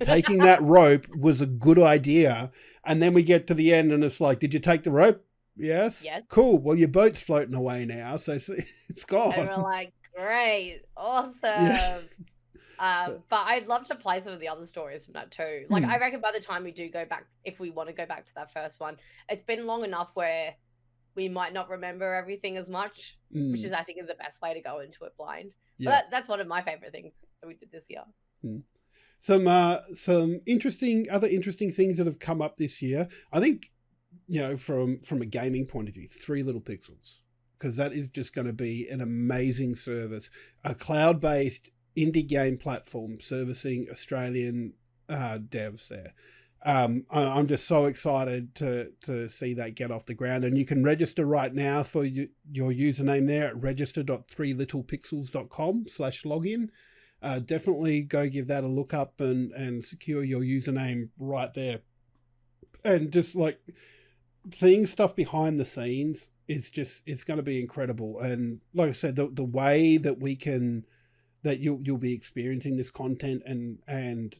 taking that rope was a good idea. And then we get to the end and it's like, did you take the rope? Yes. Cool. Well, your boat's floating away now, so it's gone. And we're like, great, awesome. Yeah. But I'd love to play some of the other stories from that too. Like, I reckon by the time we do go back, if we want to go back to that first one, it's been long enough where we might not remember everything as much, which is, I think, is the best way to go into it blind. Yeah. But that's one of my favorite things that we did this year. Some other interesting things that have come up this year. I think, from a gaming point of view, 3 Little Pixels, because that is just going to be an amazing service, a cloud-based indie game platform servicing Australian devs there. I'm just so excited to see that get off the ground, and you can register right now for your username there at register.3littlepixels.com/login. Definitely go give that a look up and secure your username right there. And just like seeing stuff behind the scenes is going to be incredible. And like I said, the way that you'll be experiencing this content and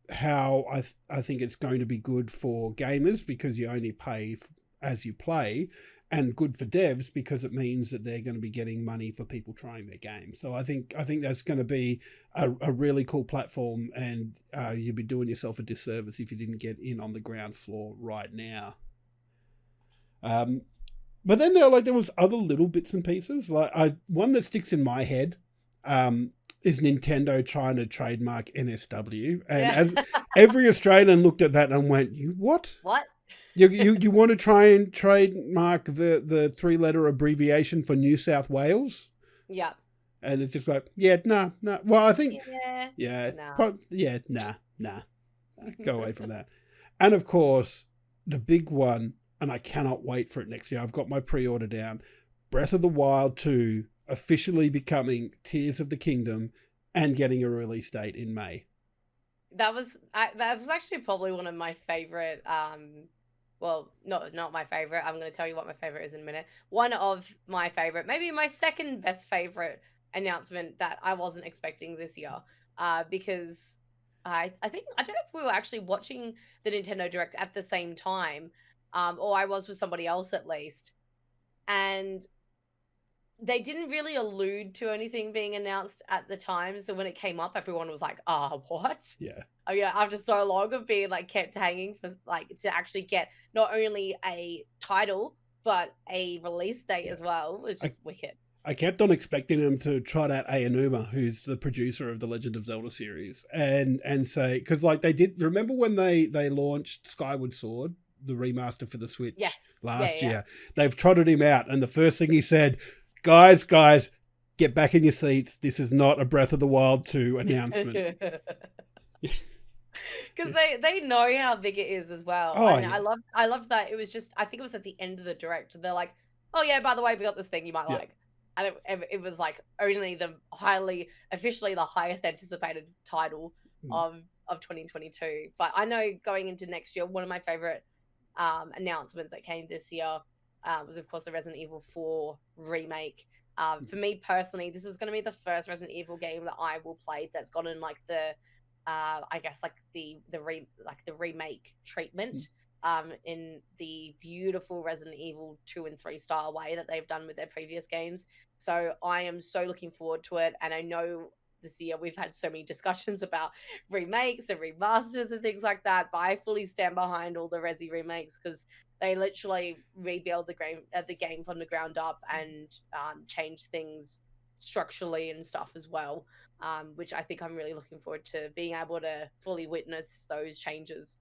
how I think it's going to be good for gamers because you only pay as you play, and good for devs because it means that they're going to be getting money for people trying their game. So I think that's going to be a really cool platform, and you'd be doing yourself a disservice if you didn't get in on the ground floor right now. But then there was other little bits and pieces. Like one that sticks in my head is Nintendo trying to trademark NSW, and as every Australian looked at that and went, "You what? What? You want to try and trademark the 3-letter abbreviation for New South Wales?" Yeah. And it's just like, nah. Well, I think, nah. Go away from that. And of course, the big one, and I cannot wait for it next year. I've got my pre-order down. Breath of the Wild 2 officially becoming Tears of the Kingdom and getting a release date in May. That was actually probably one of my favorite. Well, not my favorite. I'm going to tell you what my favorite is in a minute. One of my favorite, maybe my second best favorite announcement that I wasn't expecting this year, because I think, I don't know if we were actually watching the Nintendo Direct at the same time, or I was with somebody else at least, and they didn't really allude to anything being announced at the time. So when it came up, everyone was like, what? Yeah. Oh yeah, after so long of being like kept hanging for like to actually get not only a title but a release date as well was just wicked. I kept on expecting them to trot out Aonuma, who's the producer of the Legend of Zelda series, and say, because like they did, remember when they launched Skyward Sword, the remaster for the Switch last year? They've trotted him out, and the first thing he said, guys, get back in your seats. This is not a Breath of the Wild 2 announcement. Because they know how big it is as well. And I loved that it was just, I think it was at the end of the Direct. They're like, oh yeah, by the way, we got this thing you might like. And it was like only officially the highest anticipated title of 2022. But I know going into next year, one of my favorite announcements that came this year was of course the Resident Evil 4 remake. For me personally, this is going to be the first Resident Evil game that I will play that's gotten like the I guess like the remake treatment in the beautiful Resident Evil 2 and 3 style way that they've done with their previous games. So I am so looking forward to it, and I know this year we've had so many discussions about remakes and remasters and things like that. But I fully stand behind all the Resi remakes because they literally rebuild the game from the ground up and change things structurally and stuff as well. Which I think I'm really looking forward to being able to fully witness those changes.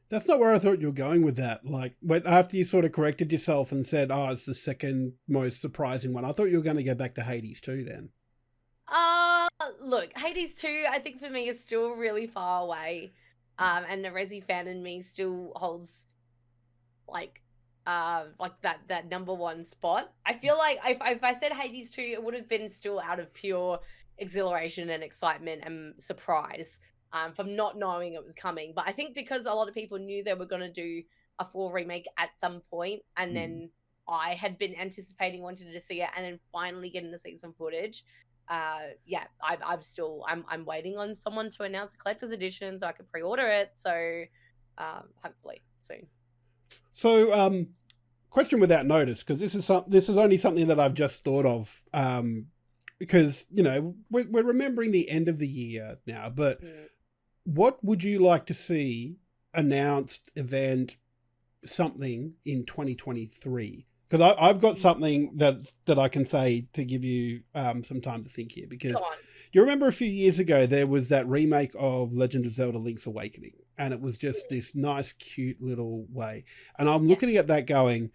That's not where I thought you were going with that. Like, when after you sort of corrected yourself and said, "Oh, it's the second most surprising one," I thought you were going to go back to Hades 2 then. Look, Hades 2, I think for me is still really far away. And the Resi fan in me still holds like that number one spot. I feel like if I said Hades 2, it would have been still out of pure exhilaration and excitement and surprise from not knowing it was coming. But I think because a lot of people knew they were going to do a full remake at some point, and then I had been anticipating wanting to see it, and then finally getting to see some footage. Yeah, I'm waiting on someone to announce the collector's edition so I can pre-order it. So hopefully soon. So, question without notice, because this is only something that I've just thought of. Because we're remembering the end of the year now, but what would you like to see announced, event, something in 2023? Because I've got something that I can say to give you some time to think here. Because you remember a few years ago there was that remake of Legend of Zelda: Link's Awakening, and it was just this nice, cute little way. And I'm looking at that going,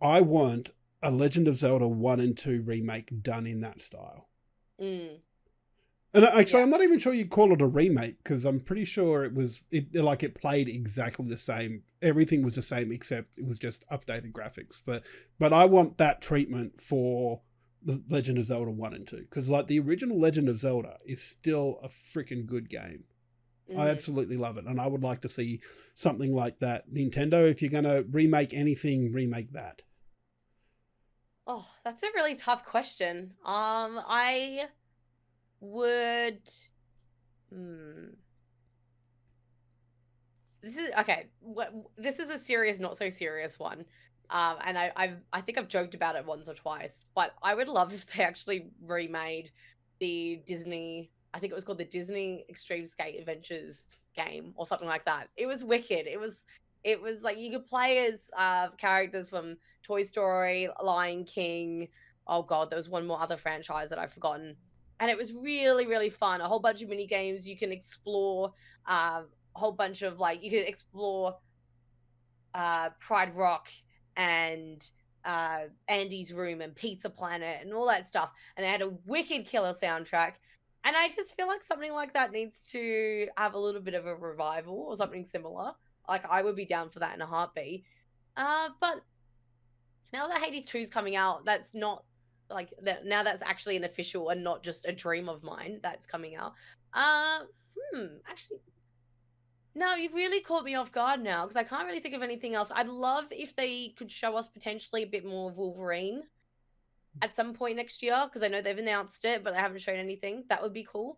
I want a Legend of Zelda 1 and 2 remake done in that style. And actually, I'm not even sure you'd call it a remake, because I'm pretty sure it played exactly the same. Everything was the same, except it was just updated graphics. But I want that treatment for the Legend of Zelda 1 and 2, because like the original Legend of Zelda is still a freaking good game. I absolutely love it, and I would like to see something like that. Nintendo, if you're going to remake anything, remake that. Oh, that's a really tough question. I would. This is okay. This is a serious, not so serious one. And I think I've joked about it once or twice, but I would love if they actually remade the Disney. I think it was called the Disney Extreme Skate Adventures game or something like that. It was wicked. It was like you could play as characters from Toy Story, Lion King. Oh God, there was one more other franchise that I've forgotten. And it was really, really fun. A whole bunch of mini games you can explore. A whole bunch of you can explore Pride Rock and Andy's Room and Pizza Planet and all that stuff. And it had a wicked killer soundtrack. And I just feel like something like that needs to have a little bit of a revival or something similar. Like I would be down for that in a heartbeat. But now that Hades 2 is coming out, that's not now that's actually an official and not just a dream of mine that's coming out. Actually, no, you've really caught me off guard now because I can't really think of anything else. I'd love if they could show us potentially a bit more Wolverine at some point next year, because I know they've announced it, but they haven't shown anything. That would be cool.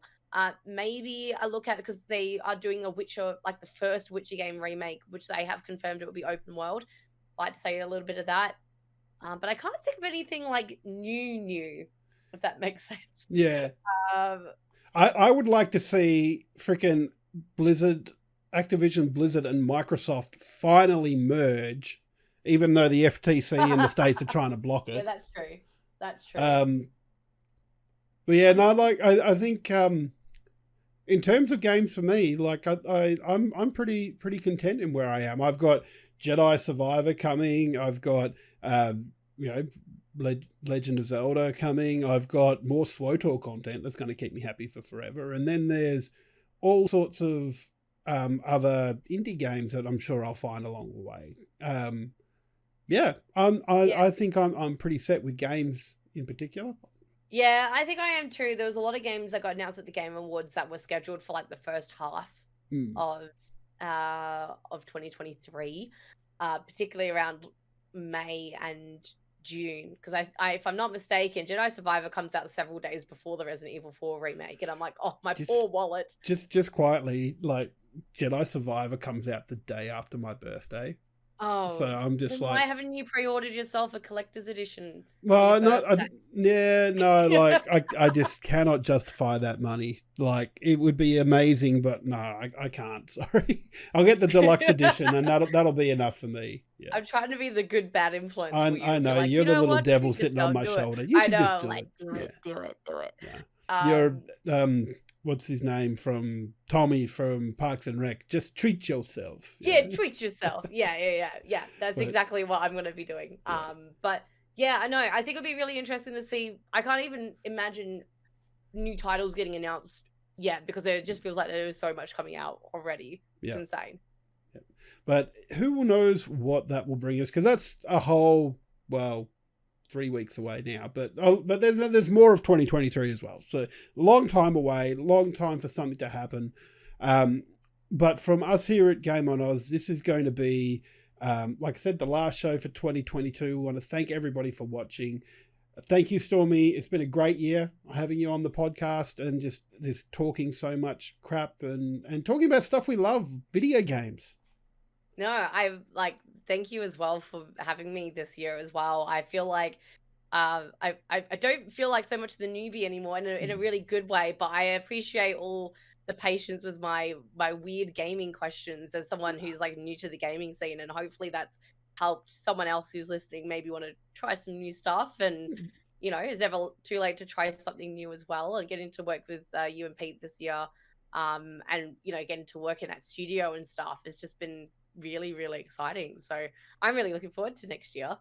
Maybe a look at it because they are doing a Witcher, like the first Witcher game remake, which they have confirmed it will be open world. I'd like to say a little bit of that. But I can't think of anything like new, if that makes sense. Yeah. I would like to see freaking Activision Blizzard and Microsoft finally merge, even though the FTC in the States are trying to block it. Yeah, that's true. That's true. But yeah, no, I think in terms of games for me, I'm pretty content in where I am. I've got Jedi Survivor coming. I've got Legend of Zelda coming. I've got more SWTOR content that's going to keep me happy for forever. And then there's all sorts of other indie games that I'm sure I'll find along the way. I think I'm pretty set with games in particular. Yeah, I think I am too. There was a lot of games that got announced at the Game Awards that were scheduled for like the first half of 2023, particularly around May and June. Because I, if I'm not mistaken, Jedi Survivor comes out several days before the Resident Evil 4 remake, and I'm like, oh my poor wallet. Just quietly, like Jedi Survivor comes out the day after my birthday. Oh, So I'm just then why like, haven't you pre-ordered yourself a collector's edition for your well, birthday? yeah, no, like I just cannot justify that money. Like it would be amazing, but no, I can't. Sorry, I'll get the deluxe edition, and that'll be enough for me. Yeah, I'm trying to be the good bad influence for you I and be know like, you're you the know little what? devil Treat sitting on yourself, my do it. shoulder. You I should just know, do like it. do Yeah, it, do it, do it. yeah. You're Um, what's his name from Tommy from Parks and Rec? Just treat yourself. yeah, Yeah, treat yourself. Yeah. That's but exactly what I'm gonna be doing. yeah. But yeah, I know. I think it'll be really interesting to see. I can't even imagine new titles getting announced yet because it just feels like there's so much coming out already. It's Yeah. insane. But who knows what that will bring us? Because that's a whole 3 weeks away now. But there's more of 2023 as well. So long time away, long time for something to happen. But from us here at Game on Oz, this is going to be, like I said, the last show for 2022. We want to thank everybody for watching. Thank you, Stormy. It's been a great year having you on the podcast and just this talking so much crap and talking about stuff we love, video games. No, I like thank you as well for having me this year as well. I feel like I don't feel like so much the newbie anymore in a really good way, but I appreciate all the patience with my weird gaming questions as someone who's like new to the gaming scene, and hopefully that's helped someone else who's listening maybe want to try some new stuff. And it's never too late to try something new as well. And getting to work with you and Pete this year, and getting to work in that studio and stuff has just been really, really exciting. So I'm really looking forward to next year.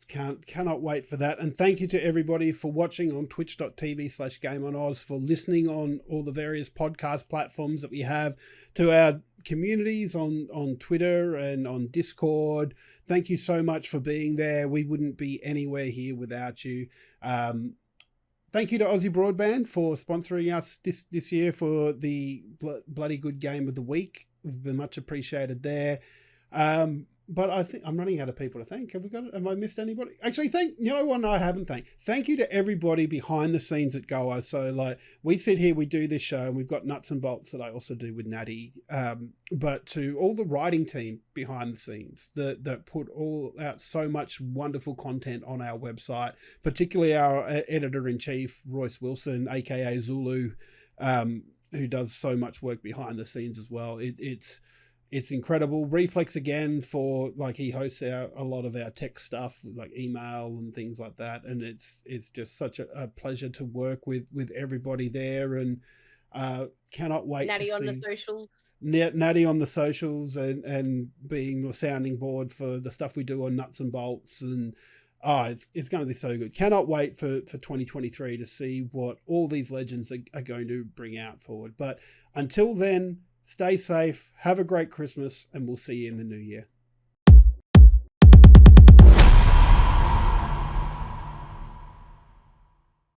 Cannot wait for that. And thank you to everybody for watching on twitch.tv/GameOnOz, for listening on all the various podcast platforms that we have, to our communities on Twitter and on Discord. Thank you so much for being there. We wouldn't be anywhere here without you. Thank you to Aussie Broadband for sponsoring us this year for the Bloody Good Game of the Week. We've been much appreciated there. But I think I'm running out of people to thank. Have I missed anybody? Actually, one I haven't thanked. Thank you to everybody behind the scenes at Goa. So like we sit here, we do this show, and we've got nuts and bolts that I also do with Natty. But to all the writing team behind the scenes that put all out so much wonderful content on our website, particularly our editor-in-chief, Royce Wilson, aka Zulu, who does so much work behind the scenes as well. It's incredible. Reflex again for he hosts a lot of our tech stuff like email and things like that, and it's just such a pleasure to work with everybody there, and cannot wait Natty to on see the socials. Natty on the socials and being the sounding board for the stuff we do on Nuts and Bolts, and it's going to be so good. Cannot wait for 2023 to see what all these legends are going to bring out forward. But until then, stay safe, have a great Christmas, and we'll see you in the new year.